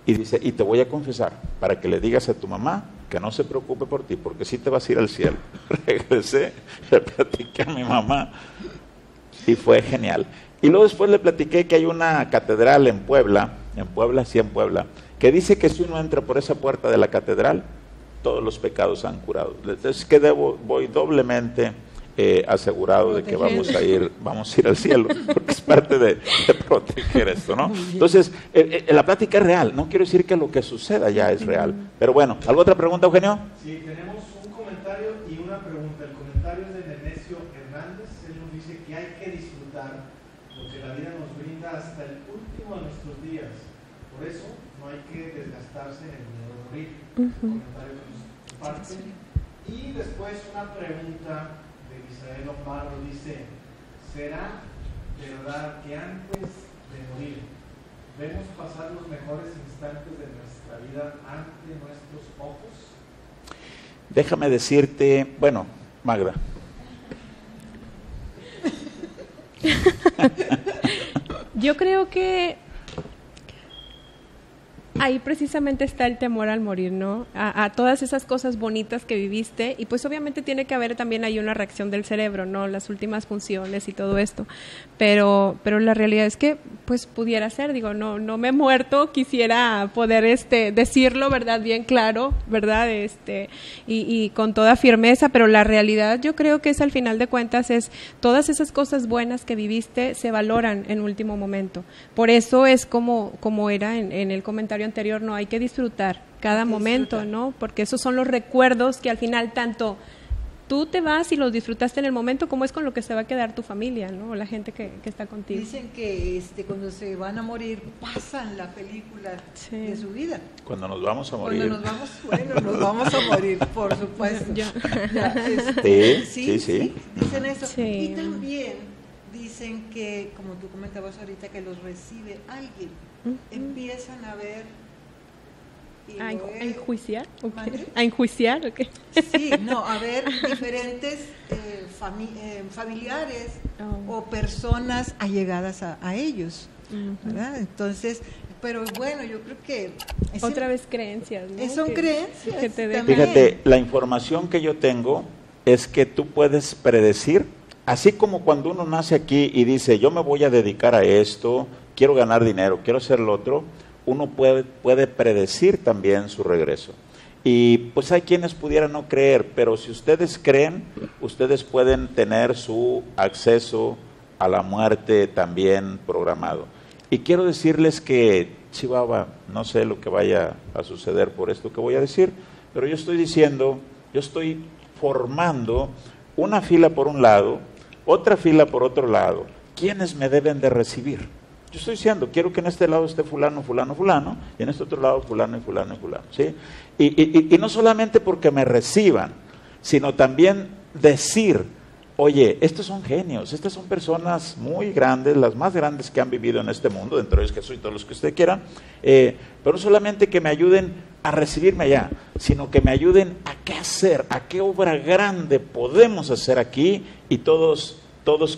Y dice, y te voy a confesar, para que le digas a tu mamá que no se preocupe por ti, porque sí te vas a ir al cielo. Regresé, le platiqué a mi mamá, y fue genial. Y luego después le platiqué que hay una catedral en Puebla, que dice que si uno entra por esa puerta de la catedral, todos los pecados han curado. Entonces que voy doblemente asegurado de que vamos a ir al cielo, porque es parte de proteger esto, ¿no? Entonces, la plática es real, no quiero decir que lo que suceda ya es real, pero bueno, ¿alguna otra pregunta, Eugenio? Sí, tenemos un comentario y una pregunta. El comentario es de Nemesio Hernández. Él nos dice que hay que disfrutar lo que la vida nos brinda hasta el último de nuestros días. Por eso no hay que desgastarse en el miedo de morir. Comentario que nos comparte. Y después una pregunta de Israel Ombarro dice, ¿será verdad que antes de morir vemos pasar los mejores instantes de nuestra vida ante nuestros ojos? Déjame decirte, bueno, Magda. Yo creo que ahí precisamente está el temor al morir, ¿no? A todas esas cosas bonitas que viviste, y pues obviamente tiene que haber también ahí una reacción del cerebro, ¿no? Las últimas funciones y todo esto, pero la realidad es que pues pudiera ser, digo, no me he muerto, quisiera poder decirlo, ¿verdad? Bien claro, ¿verdad? Y con toda firmeza, pero la realidad yo creo que es, al final de cuentas, es todas esas cosas buenas que viviste se valoran en último momento. Por eso es como era en el comentario anterior, no hay que disfrutar cada momento, ¿no? Porque esos son los recuerdos que al final tanto tú te vas y los disfrutaste en el momento, como es con lo que se va a quedar tu familia, ¿no? La gente que está contigo. Dicen que cuando se van a morir pasan la película de su vida. Cuando nos vamos a morir. Nos vamos a morir, por supuesto. Sí. Dicen eso. Sí. Y también dicen que, como tú comentabas ahorita, que los recibe alguien. Empiezan a ver... ¿A enjuiciar? Okay. ¿A enjuiciar? Okay. Sí, a ver diferentes familiares o personas allegadas a ellos, ¿verdad? Entonces, pero bueno, yo creo que... Otra vez creencias, ¿no? Son creencias. Que te Fíjate, la información que yo tengo es que tú puedes predecir, así como cuando uno nace aquí y dice, yo me voy a dedicar a esto, quiero ganar dinero, quiero hacer lo otro, uno puede predecir también su regreso. Y pues hay quienes pudieran no creer, pero si ustedes creen, ustedes pueden tener su acceso a la muerte también programado. Y quiero decirles que, Chihuahua, no sé lo que vaya a suceder por esto que voy a decir, pero yo estoy formando una fila por un lado, otra fila por otro lado. ¿Quiénes me deben de recibir? Yo estoy diciendo, quiero que en este lado esté fulano, fulano, fulano, y en este otro lado fulano y fulano y fulano, ¿sí? Y no solamente porque me reciban, sino también decir, oye, estos son genios, estas son personas muy grandes, las más grandes que han vivido en este mundo, dentro de ellos Jesús y todos los que usted quiera, pero no solamente que me ayuden a recibirme allá, sino que me ayuden a qué hacer, a qué obra grande podemos hacer aquí, y todos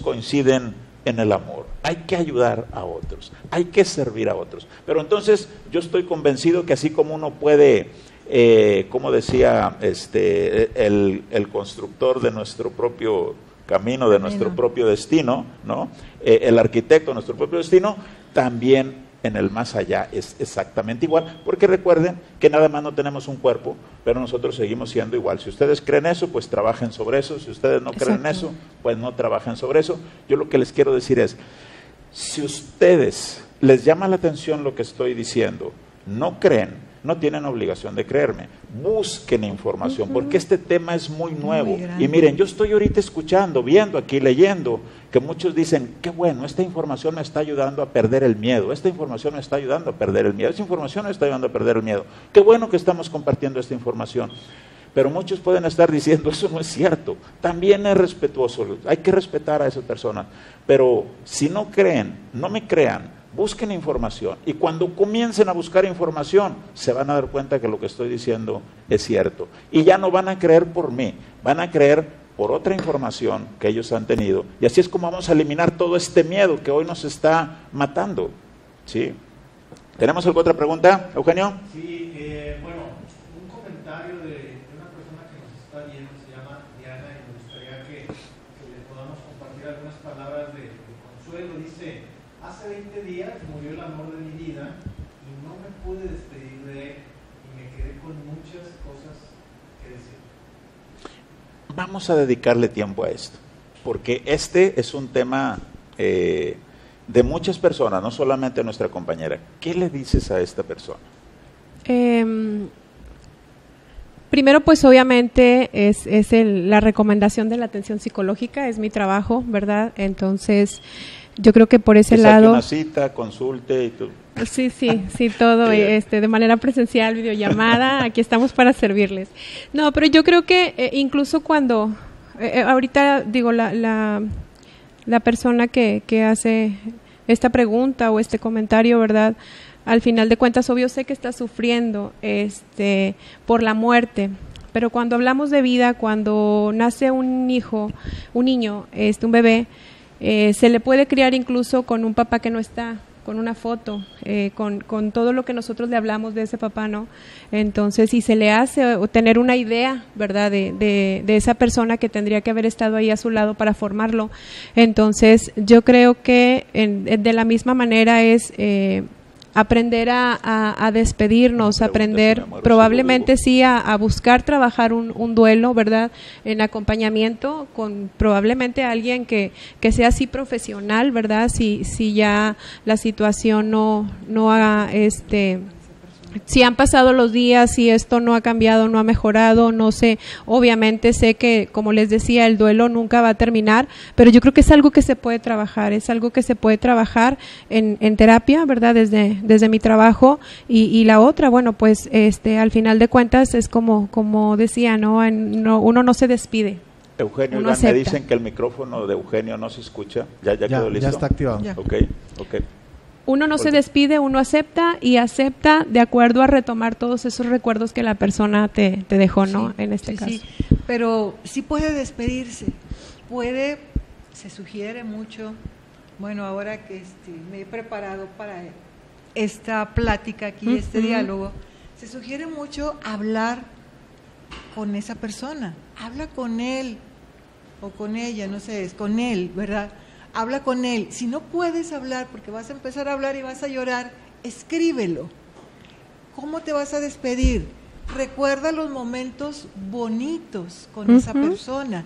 coinciden en el amor. Hay que ayudar a otros, hay que servir a otros. Pero entonces yo estoy convencido que así como uno puede, como decía el constructor de nuestro propio camino, de nuestro propio destino, ¿no? El arquitecto de nuestro propio destino, también en el más allá es exactamente igual, porque recuerden que nada más no tenemos un cuerpo, pero nosotros seguimos siendo igual. Si ustedes creen eso, pues trabajen sobre eso. Si ustedes no creen eso, pues no trabajen sobre eso. Yo lo que les quiero decir es, si ustedes les llama la atención lo que estoy diciendo, no creen, no tienen obligación de creerme. Busquen información, porque este tema es muy nuevo. Y miren, yo estoy ahorita escuchando, viendo aquí, leyendo, que muchos dicen, qué bueno, esta información me está ayudando a perder el miedo, esta información me está ayudando a perder el miedo, esta información me está ayudando a perder el miedo. Qué bueno que estamos compartiendo esta información. Pero muchos pueden estar diciendo, eso no es cierto. También es respetuoso, hay que respetar a esas personas. Pero si no creen, no me crean, busquen información, y cuando comiencen a buscar información se van a dar cuenta que lo que estoy diciendo es cierto, y ya no van a creer por mí, van a creer por otra información que ellos han tenido, y así es como vamos a eliminar todo este miedo que hoy nos está matando. ¿Sí? ¿Tenemos alguna otra pregunta, Eugenio? Sí, bueno, un comentario de una persona que nos está viendo, se llama Diana, y me gustaría que le podamos compartir algunas palabras de consuelo. Dice: hace 20 días murió el amor de mi vida y no me pude despedir de él y me quedé con muchas cosas que decir. Vamos a dedicarle tiempo a esto, porque este es un tema de muchas personas, no solamente a nuestra compañera. ¿Qué le dices a esta persona? Primero, pues obviamente es la recomendación de la atención psicológica, es mi trabajo, ¿verdad? Entonces, yo creo que por ese lado... una cita, consulte y tú... Sí, todo de manera presencial, videollamada, aquí estamos para servirles. No, pero yo creo que incluso cuando, ahorita digo, la persona que hace esta pregunta o este comentario, ¿verdad? Al final de cuentas, obvio, sé que está sufriendo por la muerte, pero cuando hablamos de vida, cuando nace un hijo, un niño, un bebé, se le puede criar incluso con un papá que no está con una foto, con todo lo que nosotros le hablamos de ese papá, ¿no? Entonces, si se le hace tener una idea, ¿verdad?, de esa persona que tendría que haber estado ahí a su lado para formarlo. Entonces, yo creo que de la misma manera es aprender a despedirnos, aprender probablemente sí a buscar trabajar un duelo, ¿verdad?, en acompañamiento con probablemente alguien que sea así profesional, ¿verdad?, si ya la situación no ha si han pasado los días, si esto no ha cambiado, no ha mejorado, no sé, obviamente sé que, como les decía, el duelo nunca va a terminar, pero yo creo que es algo que se puede trabajar, en terapia, ¿verdad?, desde mi trabajo, y la otra, bueno, pues al final de cuentas es como decía, ¿no? Uno no se despide. Eugenio, me dicen que el micrófono de Eugenio no se escucha. ¿Ya quedó listo? Ya está activado. Ya. Ok. Uno no se despide, uno acepta de acuerdo a retomar todos esos recuerdos que la persona te dejó, ¿no? En este caso. Sí, pero sí puede despedirse, se sugiere mucho, bueno, ahora que me he preparado para esta plática aquí, este diálogo, se sugiere mucho hablar con esa persona, habla con él o con ella, no sé, es con él, ¿verdad? Habla con él. Si no puedes hablar porque vas a empezar a hablar y vas a llorar, escríbelo. ¿Cómo te vas a despedir? Recuerda los momentos bonitos con esa persona,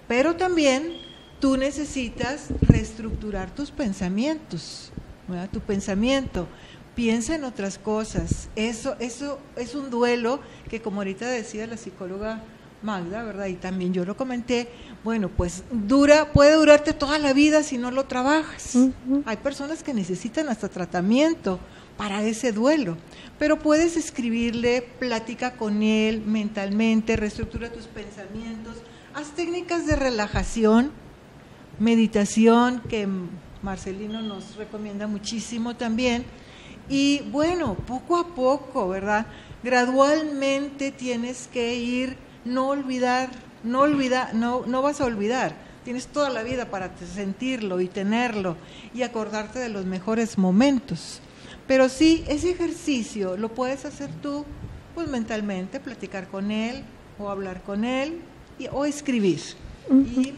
pero también tú necesitas reestructurar tus pensamientos, ¿verdad? Tu pensamiento. Piensa en otras cosas. Eso es un duelo que, como ahorita decía la psicóloga Magda, ¿verdad? Y también yo lo comenté, bueno, pues puede durarte toda la vida si no lo trabajas. Hay personas que necesitan hasta tratamiento para ese duelo, pero puedes escribirle, platica con él mentalmente, reestructura tus pensamientos, haz técnicas de relajación, meditación, que Marcelino nos recomienda muchísimo también, y bueno, poco a poco, ¿verdad? Gradualmente tienes que ir. No vas a olvidar, tienes toda la vida para sentirlo y tenerlo y acordarte de los mejores momentos. Pero sí, ese ejercicio lo puedes hacer tú, pues mentalmente, platicar con él o hablar con él o escribir. Y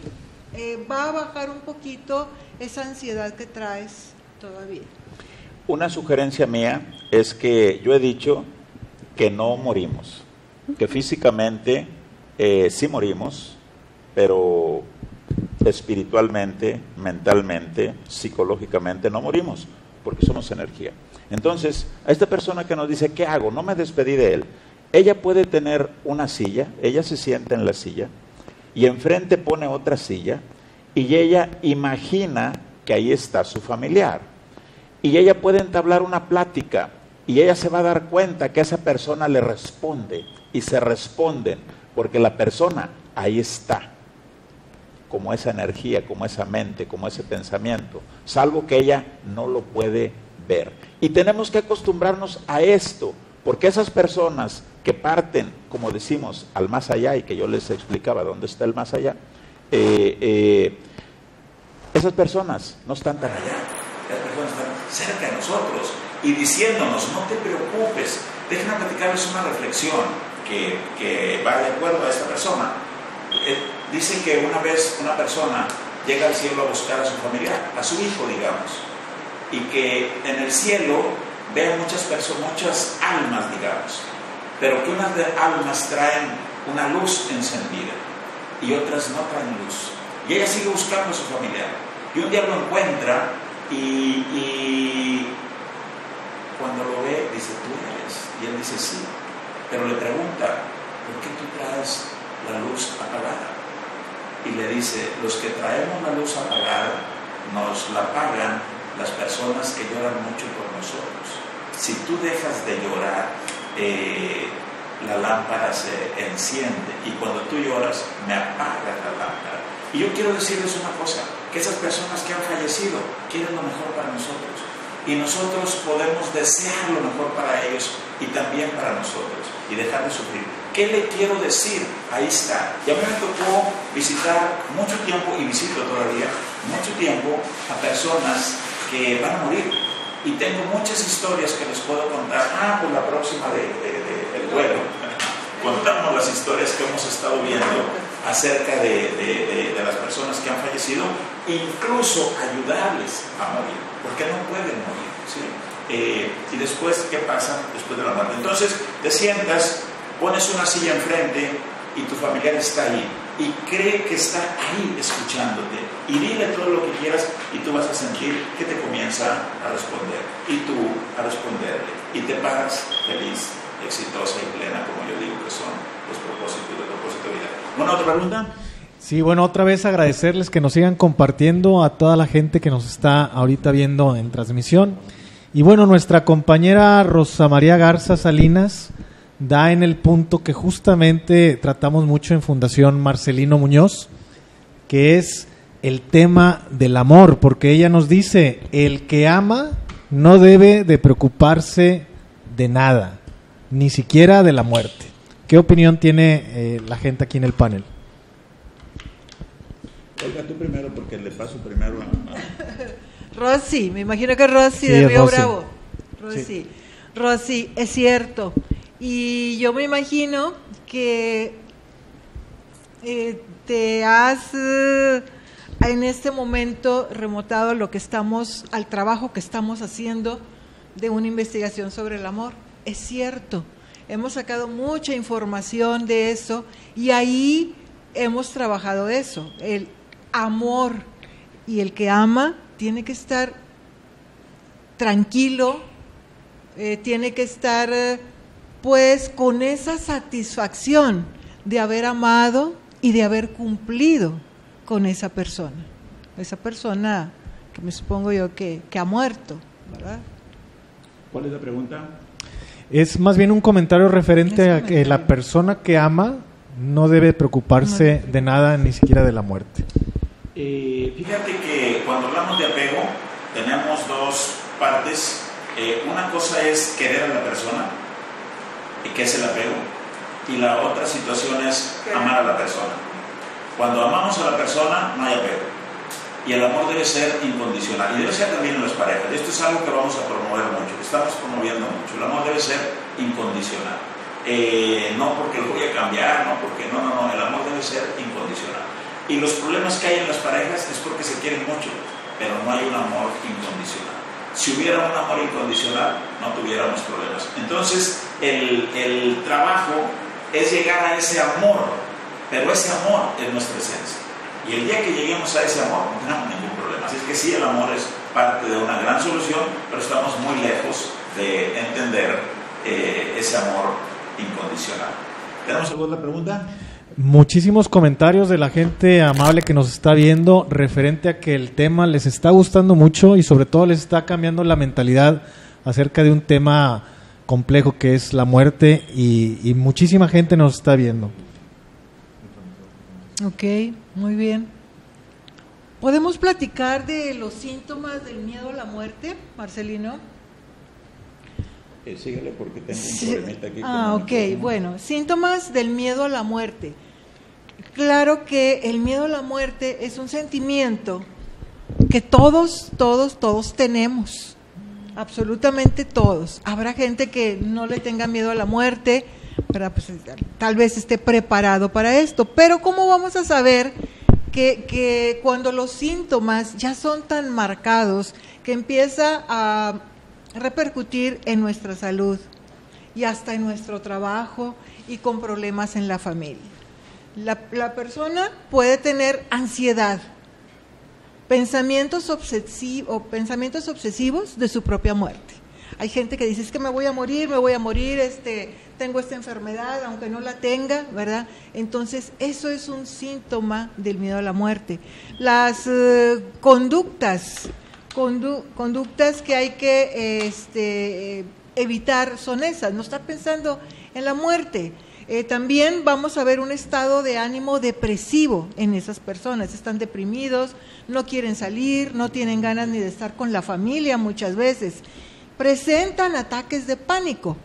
va a bajar un poquito esa ansiedad que traes todavía. Una sugerencia mía es que yo he dicho que no morimos, que físicamente sí morimos, pero espiritualmente, mentalmente, psicológicamente no morimos, porque somos energía. Entonces, a esta persona que nos dice, ¿qué hago? No me despedí de él. Ella puede tener una silla, ella se sienta en la silla y enfrente pone otra silla y ella imagina que ahí está su familiar. Y ella puede entablar una plática y ella se va a dar cuenta que esa persona le responde y se responden, porque la persona ahí está, como esa energía, como esa mente, como ese pensamiento, salvo que ella no lo puede ver. Y tenemos que acostumbrarnos a esto, porque esas personas que parten, como decimos, al más allá, y que yo les explicaba dónde está el más allá, esas personas no están tan allá, esas personas están cerca de nosotros y diciéndonos, no te preocupes. Déjenme platicarles una reflexión que va de acuerdo a esta persona. Dicen que una vez una persona llega al cielo a buscar a su familiar, a su hijo, digamos, y que en el cielo ve a muchas almas, digamos, pero que unas almas traen una luz encendida y otras no traen luz. Y ella sigue buscando a su familiar. Y un día lo encuentra y cuando lo ve dice, ¿tú eres? Y él dice, sí. Pero le pregunta, ¿por qué tú traes la luz apagada? Y le dice, los que traemos la luz apagada nos la pagan las personas que lloran mucho por nosotros. Si tú dejas de llorar, la lámpara se enciende y cuando tú lloras, me apagas la lámpara. Y yo quiero decirles una cosa, que esas personas que han fallecido quieren lo mejor para nosotros. Y nosotros podemos desear lo mejor para ellos y también para nosotros y dejar de sufrir. ¿Qué le quiero decir? Ahí está. Ya me tocó visitar mucho tiempo, y visito todavía mucho tiempo, a personas que van a morir. y tengo muchas historias que les puedo contar. Pues la próxima del vuelo contamos las historias que hemos estado viendo acerca de las personas que han fallecido, incluso ayudarles a morir, porque no pueden morir, ¿sí? Y después, ¿qué pasa después de la muerte? Entonces te sientas, pones una silla enfrente y tu familiar está ahí y cree que está ahí escuchándote, y dile todo lo que quieras y tú vas a sentir que te comienza a responder, y tú a responderle, y te paras feliz, exitosa y plena, como yo digo que son los propósitos de propósito de vida. ¿Una otra pregunta? Sí, bueno, otra vez agradecerles que nos sigan compartiendo a toda la gente que nos está ahorita viendo en transmisión. Y bueno, nuestra compañera Rosa María Garza Salinas da en el punto que justamente tratamos mucho en Fundación Marcelino Muñoz, que es el tema del amor, porque ella nos dice, el que ama no debe de preocuparse de nada, ni siquiera de la muerte. ¿Qué opinión tiene la gente aquí en el panel? Olga, tú primero, porque le paso primero a... Rosy, me imagino que Rosy de Río Bravo. Rosy. Rosy, es cierto. Y yo me imagino que te has en este momento remotado al trabajo que estamos haciendo de una investigación sobre el amor. Es cierto, hemos sacado mucha información de eso y ahí hemos trabajado eso, el amor, y el que ama tiene que estar tranquilo, tiene que estar pues con esa satisfacción de haber amado y de haber cumplido con esa persona que me supongo yo que ha muerto, ¿verdad? ¿Cuál es la pregunta? Es más bien un comentario referente a que la persona que ama no debe preocuparse de nada, ni siquiera de la muerte. Fíjate que cuando hablamos de apego tenemos dos partes. Una cosa es querer a la persona, que es el apego, y la otra situación es amar a la persona. Cuando amamos a la persona no hay apego, y el amor debe ser incondicional, y debe ser también en las parejas. Esto es algo que vamos a promover mucho, que estamos promoviendo mucho. El amor debe ser incondicional, no porque lo voy a cambiar, no, el amor debe ser incondicional. Y los problemas que hay en las parejas es porque se quieren mucho, pero no hay un amor incondicional. Si hubiera un amor incondicional, no tuviéramos problemas. Entonces, el trabajo es llegar a ese amor, pero ese amor es nuestra esencia. Y el día que lleguemos a ese amor, no tenemos ningún problema. Así es que sí, el amor es parte de una gran solución, pero estamos muy lejos de entender ese amor incondicional. ¿Tenemos alguna pregunta? Muchísimos comentarios de la gente amable que nos está viendo referente a que el tema les está gustando mucho y sobre todo les está cambiando la mentalidad acerca de un tema complejo que es la muerte, y muchísima gente nos está viendo. Ok, muy bien. ¿Podemos platicar de los síntomas del miedo a la muerte, Marcelino? Síguele porque tengo un problemita aquí. Ok, bueno, síntomas del miedo a la muerte. Claro que el miedo a la muerte es un sentimiento que todos tenemos, absolutamente todos. Habrá gente que no le tenga miedo a la muerte, ¿verdad? Pues tal vez esté preparado para esto, pero ¿cómo vamos a saber que cuando los síntomas ya son tan marcados que empieza a repercutir en nuestra salud y hasta en nuestro trabajo y con problemas en la familia? La persona puede tener ansiedad, pensamientos obsesivos de su propia muerte. Hay gente que dice, es que me voy a morir, tengo esta enfermedad, aunque no la tenga, ¿verdad? Entonces, eso es un síntoma del miedo a la muerte. Las conductas que hay que evitar son esas, no estar pensando en la muerte. También vamos a ver un estado de ánimo depresivo en esas personas. Están deprimidos, no quieren salir, no tienen ganas ni de estar con la familia muchas veces. Presentan ataques de pánico.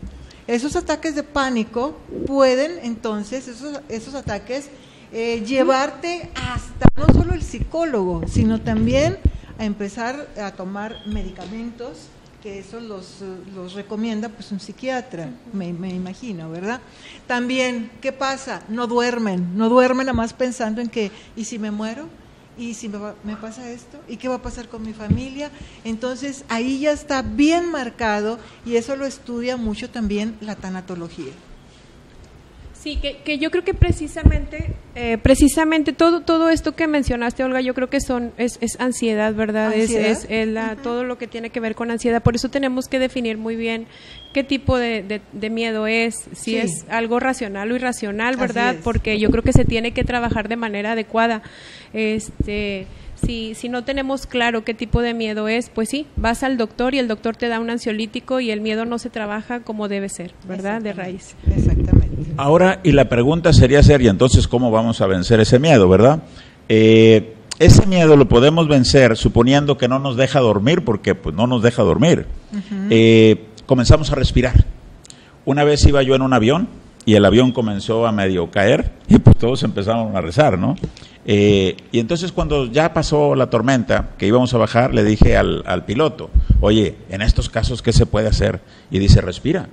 Esos ataques de pánico pueden entonces, esos ataques, llevarte hasta no solo el psicólogo, sino también a empezar a tomar medicamentos que eso los recomienda pues un psiquiatra, me imagino, ¿verdad? También, ¿qué pasa? No duermen nada más pensando en que, ¿y si me muero? ¿Y si me pasa esto? ¿Y qué va a pasar con mi familia? Entonces, ahí ya está bien marcado, y eso lo estudia mucho también la tanatología. Sí, que yo creo que precisamente todo esto que mencionaste, Olga, yo creo que es ansiedad, ¿verdad? ¿Ansiedad? Todo lo que tiene que ver con ansiedad. Por eso tenemos que definir muy bien qué tipo de miedo es, si es algo racional o irracional, ¿verdad? Porque yo creo que se tiene que trabajar de manera adecuada. Si no tenemos claro qué tipo de miedo es, pues sí, vas al doctor y el doctor te da un ansiolítico y el miedo no se trabaja como debe ser, ¿verdad? De raíz. Exactamente. Ahora, y la pregunta sería seria, entonces, ¿cómo vamos a vencer ese miedo, verdad? Ese miedo lo podemos vencer suponiendo que no nos deja dormir, porque pues no nos deja dormir. Comenzamos a respirar. Una vez iba yo en un avión y el avión comenzó a medio caer y pues todos empezamos a rezar, ¿no? Y entonces cuando ya pasó la tormenta, que íbamos a bajar, le dije al piloto, oye, en estos casos, ¿qué se puede hacer? Y dice, respira,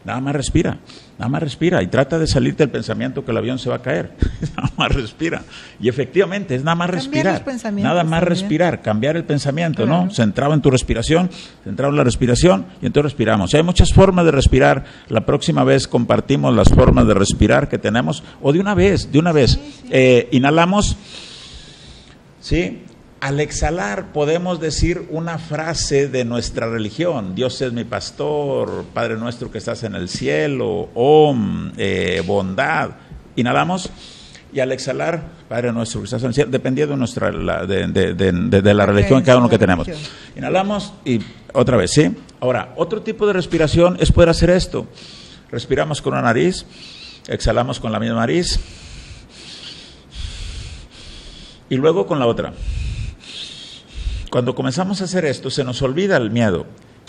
nada más respira y trata de salirte del pensamiento que el avión se va a caer. Nada más respira. Y efectivamente es nada más respirar, nada más respirar, cambiar el pensamiento, claro, ¿no? Centrado en tu respiración, centrado en la respiración, y entonces respiramos. Hay muchas formas de respirar. La próxima vez compartimos las formas de respirar que tenemos, o de una vez. Inhalamos, ¿sí? Al exhalar podemos decir una frase de nuestra religión: Dios es mi pastor, Padre nuestro que estás en el cielo, Om, bondad. Inhalamos, y al exhalar, Padre nuestro que estás en el cielo, dependiendo de la religión cada uno que tenemos. Inhalamos y otra vez, ¿sí? Ahora, otro tipo de respiración es poder hacer esto. Respiramos con una nariz, exhalamos con la misma nariz y luego con la otra. Cuando comenzamos a hacer esto, se nos olvida el miedo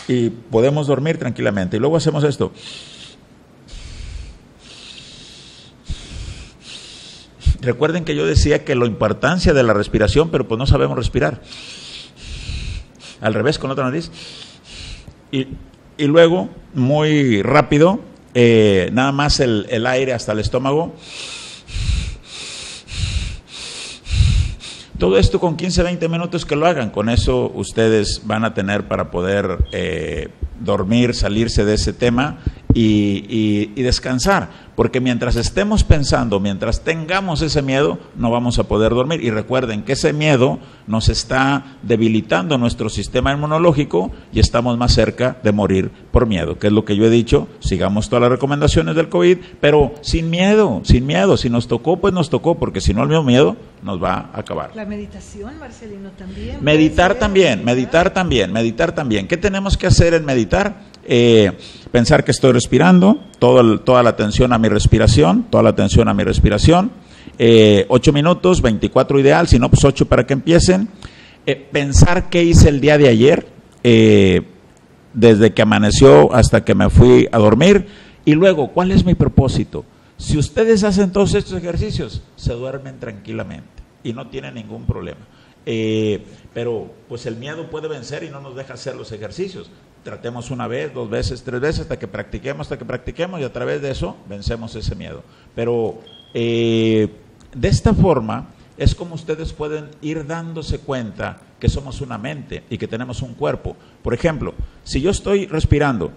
y podemos dormir tranquilamente. Y luego hacemos esto. Recuerden que yo decía que la importancia de la respiración, pero pues no sabemos respirar. Al revés, con la otra nariz. Y luego, muy rápido, nada más el aire hasta el estómago. Todo esto con 15, 20 minutos que lo hagan, con eso ustedes van a tener para poder dormir, salirse de ese tema y descansar, porque mientras estemos pensando, mientras tengamos ese miedo, no vamos a poder dormir. Y recuerden que ese miedo nos está debilitando nuestro sistema inmunológico y estamos más cerca de morir por miedo, que es lo que yo he dicho. Sigamos todas las recomendaciones del COVID, pero sin miedo. Si nos tocó, pues nos tocó, porque si no, el mismo miedo nos va a acabar. La meditación, Marcelino, también. Meditar también. ¿Qué tenemos que hacer en meditar? Pensar que estoy respirando, toda la atención a mi respiración, 8 minutos, 24 ideal, si no, pues 8 para que empiecen. Pensar qué hice el día de ayer, desde que amaneció hasta que me fui a dormir, y luego, ¿cuál es mi propósito? Si ustedes hacen todos estos ejercicios, se duermen tranquilamente y no tienen ningún problema. Pero pues el miedo puede vencer y no nos deja hacer los ejercicios. Tratemos una vez, 2 veces, 3 veces, hasta que practiquemos, y a través de eso vencemos ese miedo. Pero de esta forma es como ustedes pueden ir dándose cuenta que somos una mente y que tenemos un cuerpo. Por ejemplo, si yo estoy respirando,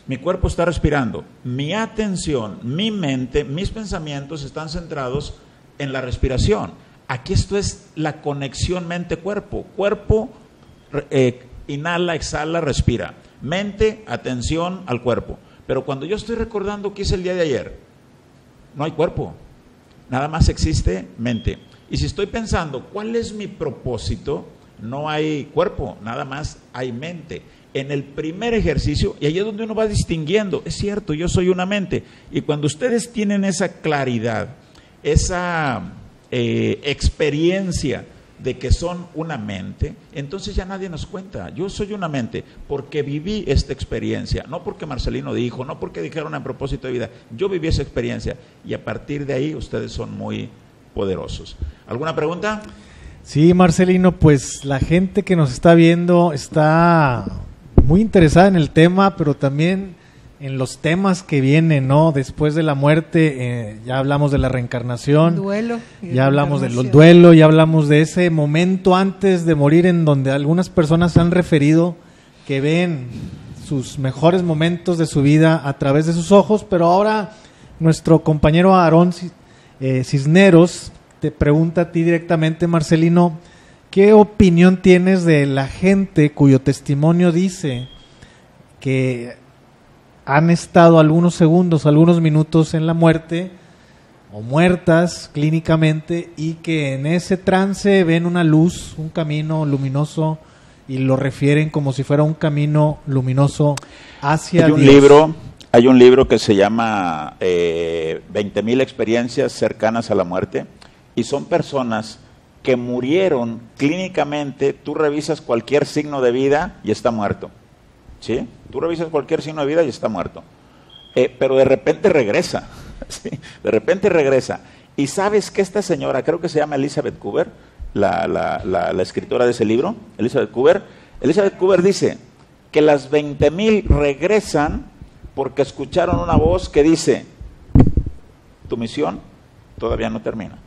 mi cuerpo está respirando, mi atención, mi mente, mis pensamientos están centrados en la respiración. Aquí esto es la conexión mente-cuerpo. Cuerpo, inhala, exhala, respira. Mente, atención al cuerpo. Pero cuando yo estoy recordando qué hice el día de ayer, no hay cuerpo, nada más existe mente. Y si estoy pensando cuál es mi propósito, no hay cuerpo, nada más hay mente. En el primer ejercicio, y ahí es donde uno va distinguiendo, es cierto, yo soy una mente. Y cuando ustedes tienen esa claridad, esa experiencia de que son una mente, entonces ya nadie nos cuenta. Yo soy una mente porque viví esta experiencia, no porque Marcelino dijo, no porque dijeron en propósito de vida, yo viví esa experiencia y a partir de ahí ustedes son muy poderosos. ¿Alguna pregunta? Sí, Marcelino, pues la gente que nos está viendo está muy interesada en el tema, pero también en los temas que vienen, ¿no? Después de la muerte, ya hablamos de la reencarnación, Duelo. ya hablamos del duelo, ya hablamos de ese momento antes de morir en donde algunas personas han referido que ven sus mejores momentos de su vida a través de sus ojos, pero ahora nuestro compañero Aarón Cisneros te pregunta a ti directamente, Marcelino, ¿qué opinión tienes de la gente cuyo testimonio dice que han estado algunos segundos, algunos minutos en la muerte o muertas clínicamente y que en ese trance ven una luz, un camino luminoso y lo refieren como si fuera un camino luminoso hacia Dios? Hay un libro que se llama 20,000 experiencias cercanas a la muerte, y son personas que murieron clínicamente. Tú revisas cualquier signo de vida y está muerto, ¿sí? Tú revisas cualquier signo de vida y está muerto, pero de repente regresa, ¿sí? De repente regresa. Y sabes que esta señora, creo que se llama Elizabeth Kubler, la escritora de ese libro, Elizabeth Kubler dice que las 20,000 regresan porque escucharon una voz que dice: tu misión todavía no termina.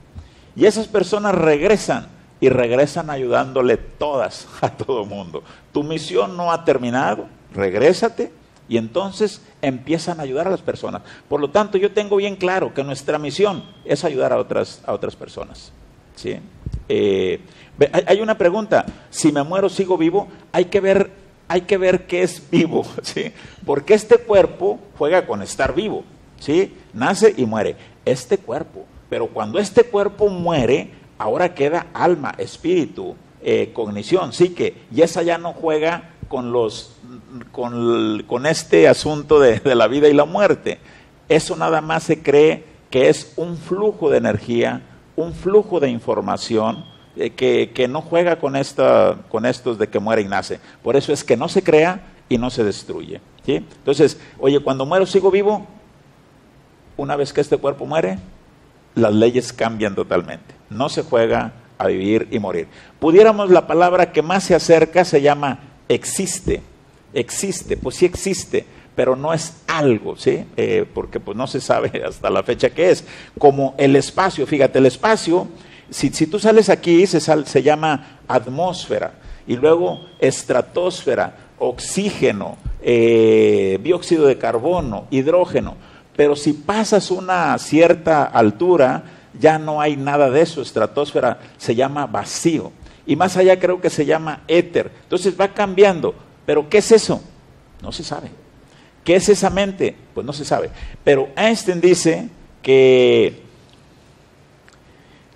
Y esas personas regresan, y regresan ayudándole todas a todo mundo. Tu misión no ha terminado, regrésate, y entonces empiezan a ayudar a las personas. Por lo tanto, yo tengo bien claro que nuestra misión es ayudar a otras personas, ¿sí? Hay una pregunta: si me muero, ¿sigo vivo? Hay que ver qué es vivo, ¿sí? Porque este cuerpo juega con estar vivo, ¿sí? Nace y muere este cuerpo, pero cuando este cuerpo muere, ahora queda alma, espíritu, cognición, psique, y esa ya no juega con este asunto de la vida y la muerte. Eso nada más se cree que es un flujo de energía, un flujo de información, que no juega con estos de que muere y nace. Por eso es que no se crea y no se destruye, ¿sí? Entonces, oye, cuando muero, ¿sigo vivo? Una vez que este cuerpo muere, las leyes cambian totalmente. No se juega a vivir y morir. Pudiéramos, la palabra que más se acerca se llama existe. Existe, pues sí existe, pero no es algo, ¿sí? Porque pues no se sabe hasta la fecha qué es. Como el espacio, fíjate, el espacio, si tú sales aquí, se llama atmósfera, y luego estratosfera, oxígeno, dióxido de carbono, hidrógeno. Pero si pasas una cierta altura, ya no hay nada de eso. Estratosfera se llama vacío, y más allá creo que se llama éter. Entonces va cambiando. ¿Pero qué es eso? No se sabe. ¿Qué es esa mente? Pues no se sabe. Pero Einstein dice que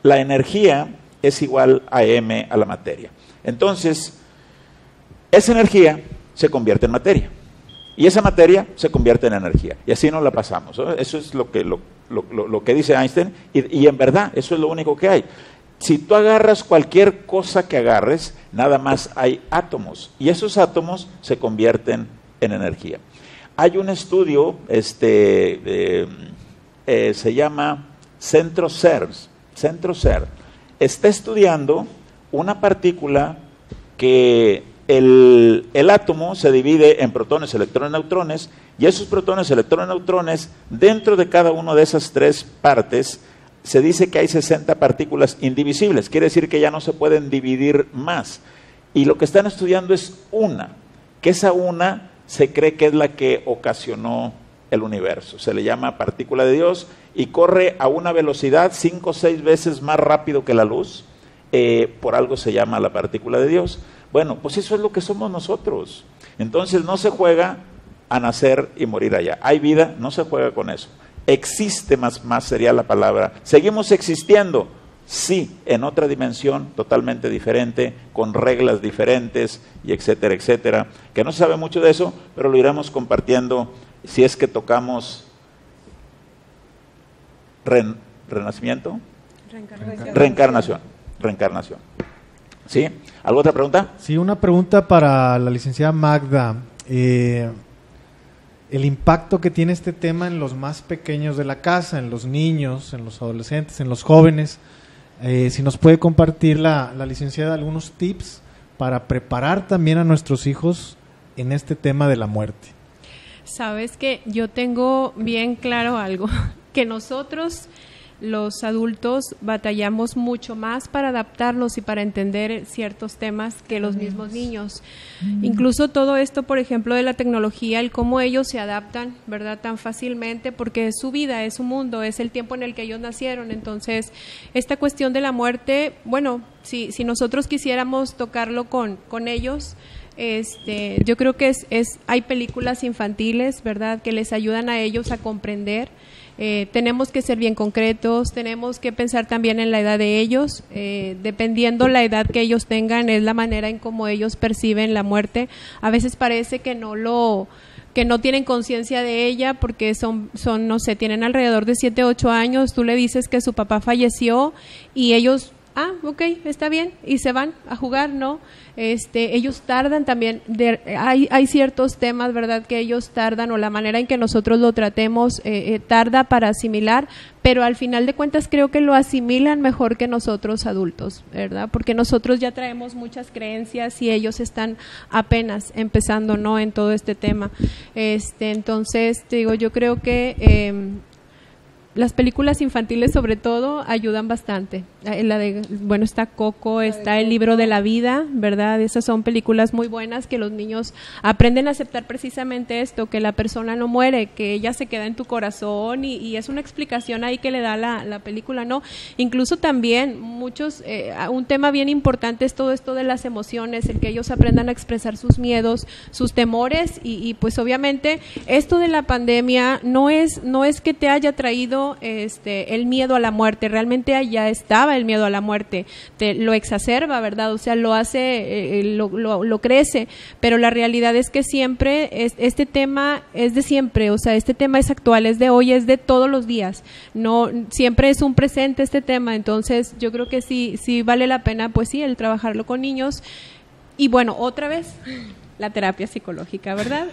la energía es igual a m a la materia. Entonces, esa energía se convierte en materia, y esa materia se convierte en energía, y así nos la pasamos, ¿no? Eso es lo que dice Einstein, y en verdad eso es lo único que hay. Si tú agarras cualquier cosa que agarres, nada más hay átomos, y esos átomos se convierten en energía. Hay un estudio, se llama Centro CERN, está estudiando una partícula que el átomo se divide en protones, electrones, neutrones, y esos protones, electrones, neutrones, dentro de cada una de esas tres partes, se dice que hay 60 partículas indivisibles. Quiere decir que ya no se pueden dividir más. Y lo que están estudiando es que esa una se cree que es la que ocasionó el universo. Se le llama partícula de Dios, y corre a una velocidad 5 o 6 veces más rápido que la luz. Por algo se llama la partícula de Dios. Bueno, pues eso es lo que somos nosotros. Entonces no se juega a nacer y morir allá. Hay vida, no se juega con eso. Existe, más sería la palabra. ¿Seguimos existiendo? Sí, en otra dimensión totalmente diferente, con reglas diferentes, y etcétera, etcétera. Que no se sabe mucho de eso, pero lo iremos compartiendo si es que tocamos renacimiento, reencarnación. ¿Sí? ¿Alguna otra pregunta? Sí, una pregunta para la licenciada Magda. El impacto que tiene este tema en los más pequeños de la casa, en los niños, en los adolescentes, en los jóvenes. Si nos puede compartir la licenciada algunos tips para preparar también a nuestros hijos en este tema de la muerte. Sabes que yo tengo bien claro algo, que nosotros los adultos batallamos mucho más para adaptarnos y para entender ciertos temas que los mismos niños. Incluso todo esto, por ejemplo, de la tecnología, el cómo ellos se adaptan, ¿verdad?, tan fácilmente, porque es su vida, es su mundo, es el tiempo en el que ellos nacieron. Entonces, esta cuestión de la muerte, bueno, si nosotros quisiéramos tocarlo con ellos, yo creo que hay películas infantiles, ¿verdad?, que les ayudan a ellos a comprender. Tenemos que ser bien concretos, tenemos que pensar también en la edad de ellos, dependiendo la edad que ellos tengan, es la manera en cómo ellos perciben la muerte. A veces parece que no tienen conciencia de ella porque son, no sé, tienen alrededor de 7, 8 años, tú le dices que su papá falleció y ellos, ok, está bien, y se van a jugar, ¿no? Ellos tardan también, hay ciertos temas, ¿verdad?, que ellos tardan, o la manera en que nosotros lo tratemos tarda para asimilar, pero al final de cuentas creo que lo asimilan mejor que nosotros adultos, ¿verdad? Porque nosotros ya traemos muchas creencias y ellos están apenas empezando, ¿no?, en todo este tema. Entonces, te digo, yo creo que las películas infantiles sobre todo ayudan bastante. Está Coco, está El libro de la vida, ¿verdad? Esas son películas muy buenas que los niños aprenden a aceptar precisamente esto, que la persona no muere, que ella se queda en tu corazón y es una explicación ahí que le da la película, ¿no? Incluso también un tema bien importante es todo esto de las emociones, el que ellos aprendan a expresar sus miedos, sus temores y pues obviamente esto de la pandemia no es que te haya traído el miedo a la muerte, realmente allá estaba el miedo a la muerte, lo exacerba, ¿verdad? O sea, lo hace, lo crece, pero la realidad es que siempre, este tema es de siempre, o sea, este tema es actual, es de hoy, es de todos los días, no, siempre es un presente este tema, entonces yo creo que sí vale la pena, pues sí, el trabajarlo con niños, y bueno, otra vez la terapia psicológica, ¿verdad?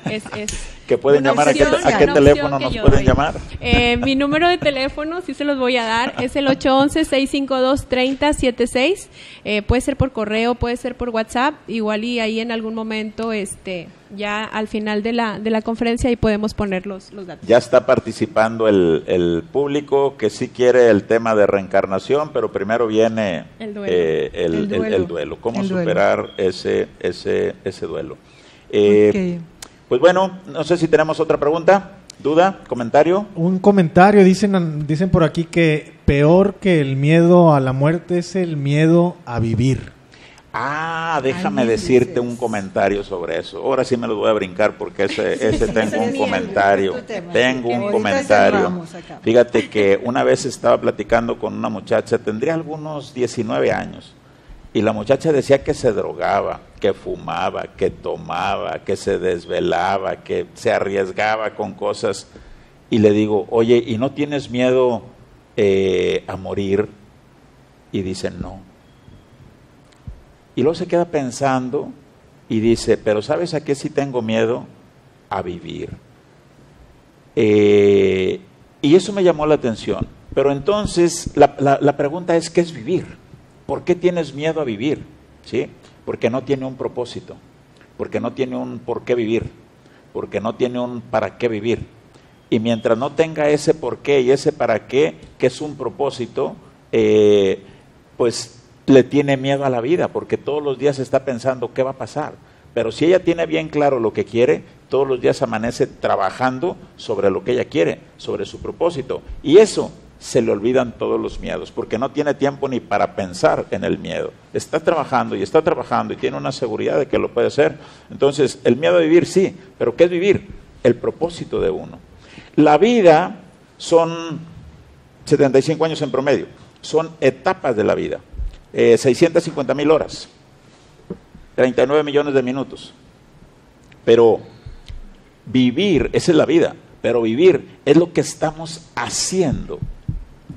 ¿Que pueden llamar? ¿A qué teléfono nos pueden llamar? Mi número de teléfono, sí se los voy a dar, es el 811-652-3076. Puede ser por correo, puede ser por WhatsApp, igual y ahí en algún momento, ya al final de la conferencia ahí podemos poner los datos. Ya está participando el público que sí quiere el tema de reencarnación, pero primero viene el duelo. ¿Cómo superar ese duelo? Okay. Pues bueno, no sé si tenemos otra pregunta, duda, comentario. Un comentario, dicen por aquí que peor que el miedo a la muerte es el miedo a vivir. Déjame decirte un comentario sobre eso. Ahora sí me lo voy a brincar porque ese tengo un comentario. Fíjate que una vez estaba platicando con una muchacha, tendría algunos 19 años. Y la muchacha decía que se drogaba, que fumaba, que tomaba, que se desvelaba, que se arriesgaba con cosas. Y le digo, oye, ¿y no tienes miedo a morir? Y dice, no. Y luego se queda pensando y dice, pero ¿sabes a qué sí tengo miedo? A vivir. Y eso me llamó la atención. Pero entonces la pregunta es, ¿qué es vivir? ¿Por qué tienes miedo a vivir? ¿Sí? Porque no tiene un propósito, porque no tiene un por qué vivir, porque no tiene un para qué vivir. Y mientras no tenga ese por qué y ese para qué, que es un propósito, pues le tiene miedo a la vida, porque todos los días está pensando qué va a pasar. Pero si ella tiene bien claro lo que quiere, todos los días amanece trabajando sobre lo que ella quiere, sobre su propósito. Y eso se le olvidan todos los miedos, porque no tiene tiempo ni para pensar en el miedo. Está trabajando y tiene una seguridad de que lo puede hacer. Entonces, el miedo a vivir sí, pero ¿qué es vivir? El propósito de uno. La vida son 75 años en promedio, son etapas de la vida, 650,000 horas, 39 millones de minutos. Pero vivir, esa es la vida, pero vivir es lo que estamos haciendo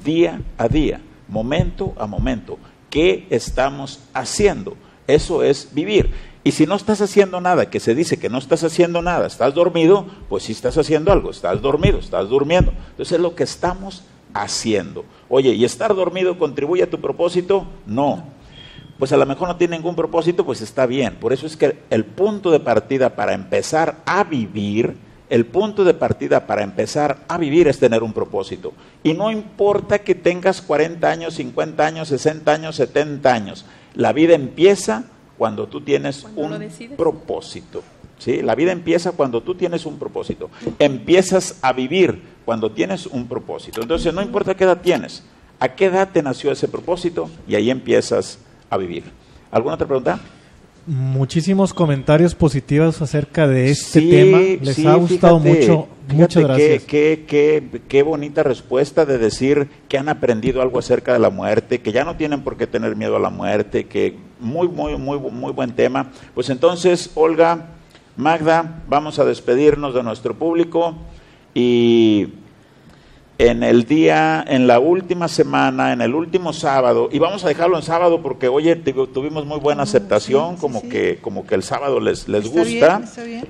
día a día, momento a momento. ¿Qué estamos haciendo? Eso es vivir. Y si no estás haciendo nada, que se dice que no estás haciendo nada, estás dormido, pues si estás haciendo algo, estás dormido, estás durmiendo. Entonces es lo que estamos haciendo. Oye, ¿y estar dormido contribuye a tu propósito? No. Pues a lo mejor no tiene ningún propósito, pues está bien. Por eso es que el punto de partida para empezar a vivir, es tener un propósito. Y no importa que tengas 40 años, 50 años, 60 años, 70 años. La vida empieza cuando tú tienes un propósito. ¿Sí? La vida empieza cuando tú tienes un propósito. Empiezas a vivir cuando tienes un propósito. Entonces no importa qué edad tienes, a qué edad te nació ese propósito y ahí empiezas a vivir. ¿Alguna otra pregunta? Muchísimos comentarios positivos acerca de este tema. Les ha gustado mucho. Muchas gracias. Qué bonita respuesta de decir que han aprendido algo acerca de la muerte, que ya no tienen por qué tener miedo a la muerte, que muy buen tema. Pues entonces, Olga, Magda, vamos a despedirnos de nuestro público y en la última semana, en el último sábado, y vamos a dejarlo en sábado porque oye, tuvimos muy buena aceptación, como que el sábado les gusta. Está bien.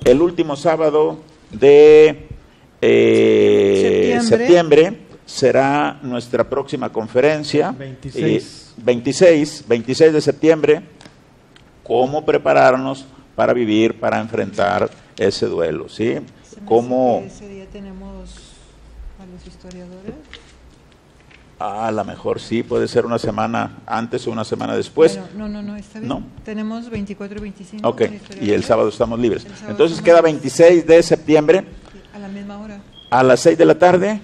El último sábado de septiembre será nuestra próxima conferencia. 26 de septiembre. Cómo prepararnos para vivir, para enfrentar ese duelo, ¿sí? Cómo ese día tenemos a los historiadores. A lo mejor sí, puede ser una semana antes o una semana después. Bueno, no, está bien. ¿No? Tenemos 24 y 25. Ok, y el sábado estamos libres. Entonces queda 26 de septiembre. A la misma hora. A las 6 de la tarde.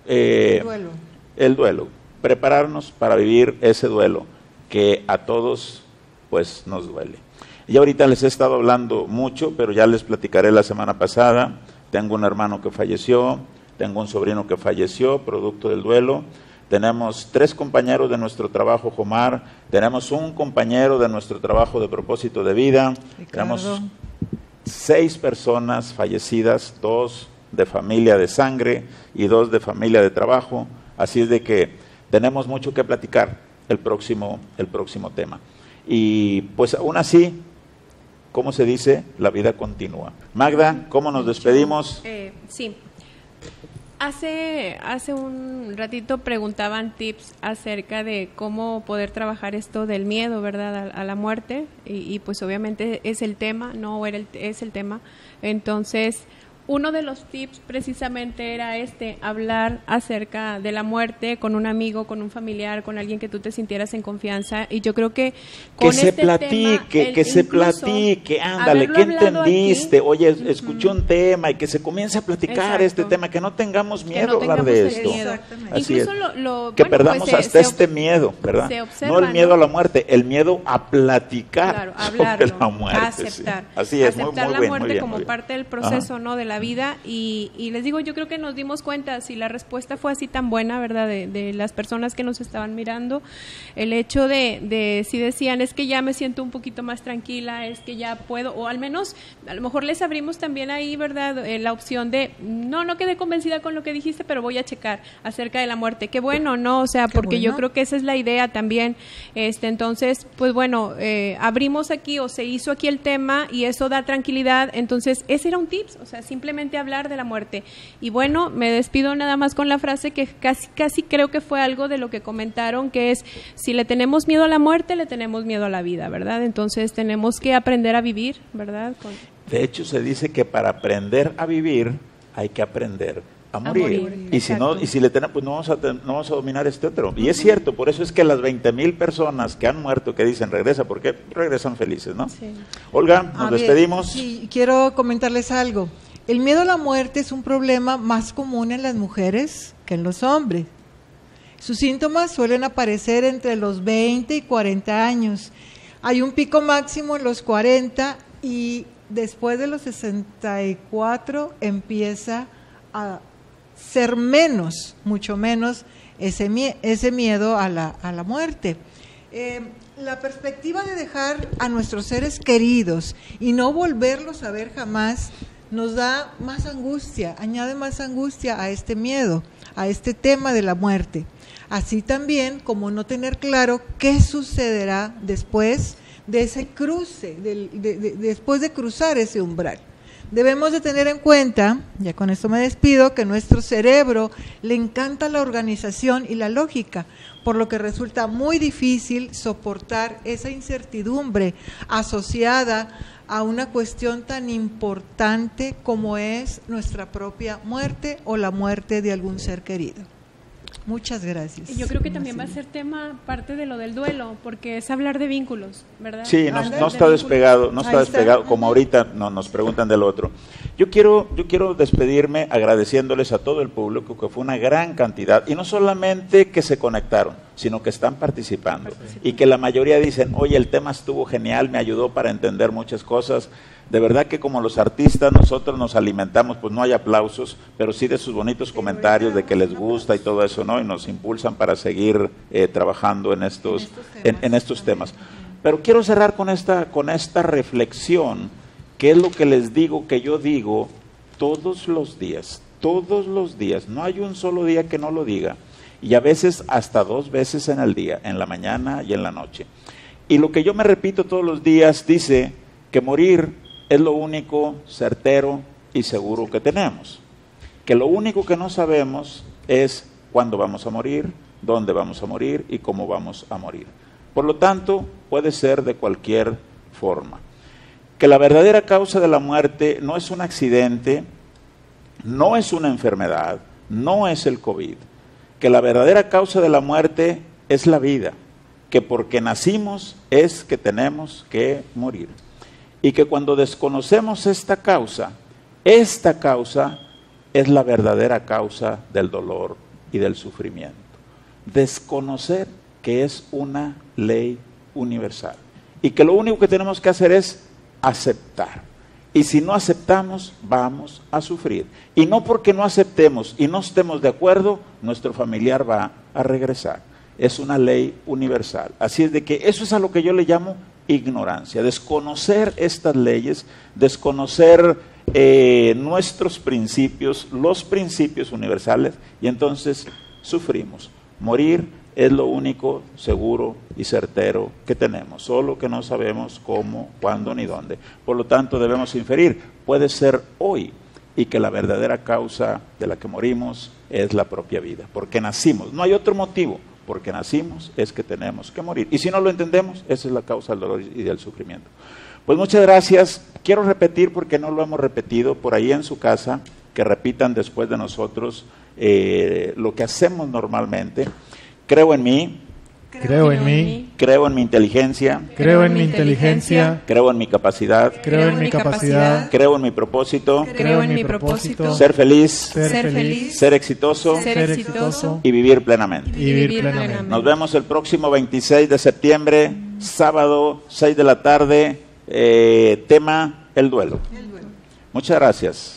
El duelo. Prepararnos para vivir ese duelo que a todos pues nos duele. Y ahorita les he estado hablando mucho, pero ya les platicaré la semana pasada. Tengo un hermano que falleció, tengo un sobrino que falleció, producto del duelo. Tenemos 3 compañeros de nuestro trabajo, Jomar. Tenemos un compañero de nuestro trabajo de propósito de vida. Ricardo. Tenemos 6 personas fallecidas, 2 de familia de sangre y 2 de familia de trabajo. Así es de que tenemos mucho que platicar el próximo tema. Y pues aún así, ¿cómo se dice? La vida continúa. Magda, ¿cómo nos despedimos? Sí. Hace un ratito preguntaban tips acerca de cómo poder trabajar esto del miedo, ¿verdad? A la muerte. Y pues obviamente es el tema, es el tema. Entonces, uno de los tips precisamente era hablar acerca de la muerte con un amigo, con un familiar, con alguien que tú te sintieras en confianza. Y yo creo que con se platique, ándale, ¿qué entendiste? Aquí, oye, escuché un tema y que se comience a platicar este tema, que no tengamos miedo a hablar de esto. Así incluso es. Que perdamos hasta este miedo, ¿verdad? No el miedo a la muerte, el miedo a platicar sobre la muerte. A aceptar. Sí. Así es, aceptar muy la muerte bien, como parte del proceso, ¿no? De la vida y les digo, yo creo que nos dimos cuenta, si la respuesta fue así tan buena, ¿verdad? De las personas que nos estaban mirando, el hecho de si decían, es que ya me siento un poquito más tranquila, es que ya puedo, o al menos, a lo mejor les abrimos también ahí, ¿verdad? La opción de, no quedé convencida con lo que dijiste, pero voy a checar acerca de la muerte. Qué bueno, ¿no? O sea, porque yo creo que esa es la idea también. Entonces, pues bueno, abrimos aquí o se hizo aquí el tema y eso da tranquilidad. Entonces, ese era un tips, o sea, simplemente hablar de la muerte. Y bueno, me despido nada más con la frase que casi creo que fue algo de lo que comentaron, que es, si le tenemos miedo a la muerte, le tenemos miedo a la vida, ¿verdad? Entonces tenemos que aprender a vivir, ¿verdad? De hecho, se dice que para aprender a vivir hay que aprender a morir. Y si le tenemos, pues no vamos a dominar este otro. Y es cierto, por eso es que las 20,000 personas que han muerto, que dicen regresa, porque regresan felices, ¿no? Sí. Olga, nos despedimos. Sí, quiero comentarles algo. El miedo a la muerte es un problema más común en las mujeres que en los hombres. Sus síntomas suelen aparecer entre los 20 y 40 años. Hay un pico máximo en los 40 y después de los 64 empieza a ser mucho menos ese miedo a la muerte. La perspectiva de dejar a nuestros seres queridos y no volverlos a ver jamás nos da más angustia, añade más angustia a este miedo, a este tema de la muerte. Así también como no tener claro qué sucederá después de ese cruce, después de cruzar ese umbral. Debemos de tener en cuenta, ya con esto me despido, que nuestro cerebro le encanta la organización y la lógica, por lo que resulta muy difícil soportar esa incertidumbre asociada a una cuestión tan importante como es nuestra propia muerte o la muerte de algún ser querido. Muchas gracias. Yo creo que también va a ser tema parte de lo del duelo, porque es hablar de vínculos, ¿verdad? Sí, no está despegado, no está despegado, como ahorita nos preguntan del otro. Yo quiero despedirme agradeciéndoles a todo el público, que fue una gran cantidad, y no solamente que se conectaron, sino que están participando, y que la mayoría dicen, oye, el tema estuvo genial, me ayudó para entender muchas cosas. De verdad que como los artistas nosotros nos alimentamos, pues no hay aplausos, pero sí de sus bonitos comentarios de que les gusta y todo eso, ¿no? Y nos impulsan para seguir trabajando en estos temas. Pero quiero cerrar con esta reflexión, que es lo que les digo, que yo digo todos los días, no hay un solo día que no lo diga, y a veces hasta 2 veces en el día, en la mañana y en la noche. Y lo que yo me repito todos los días dice que morir es lo único certero y seguro que tenemos. Que lo único que no sabemos es cuándo vamos a morir, dónde vamos a morir y cómo vamos a morir. Por lo tanto, puede ser de cualquier forma. Que la verdadera causa de la muerte no es un accidente, no es una enfermedad, no es el COVID. Que la verdadera causa de la muerte es la vida. Que porque nacimos es que tenemos que morir. Y que cuando desconocemos esta causa es la verdadera causa del dolor y del sufrimiento. Desconocer que es una ley universal. Y que lo único que tenemos que hacer es aceptar. Y si no aceptamos, vamos a sufrir. Y no porque no aceptemos y no estemos de acuerdo, nuestro familiar va a regresar. Es una ley universal. Así es de que eso es a lo que yo le llamo ignorancia, desconocer estas leyes, desconocer nuestros principios, los principios universales, y entonces sufrimos. Morir es lo único seguro y certero que tenemos, solo que no sabemos cómo, cuándo ni dónde. Por lo tanto, debemos inferir, puede ser hoy, y que la verdadera causa de la que morimos es la propia vida, porque nacimos, no hay otro motivo. Porque nacimos es que tenemos que morir. Y si no lo entendemos, esa es la causa del dolor y del sufrimiento. Pues muchas gracias. Quiero repetir, porque no lo hemos repetido, por ahí en su casa, que repitan después de nosotros lo que hacemos normalmente. Creo en mí. Creo en mí. Creo en mi inteligencia. Creo en mi inteligencia. Creo en mi capacidad. Creo en mi capacidad. Creo en mi propósito. Creo en mi propósito. Ser feliz. Ser feliz. Ser exitoso. Ser exitoso. Y vivir plenamente. Y vivir plenamente. Nos vemos el próximo 26 de septiembre, sábado, 6 de la tarde. Tema, el duelo. Muchas gracias.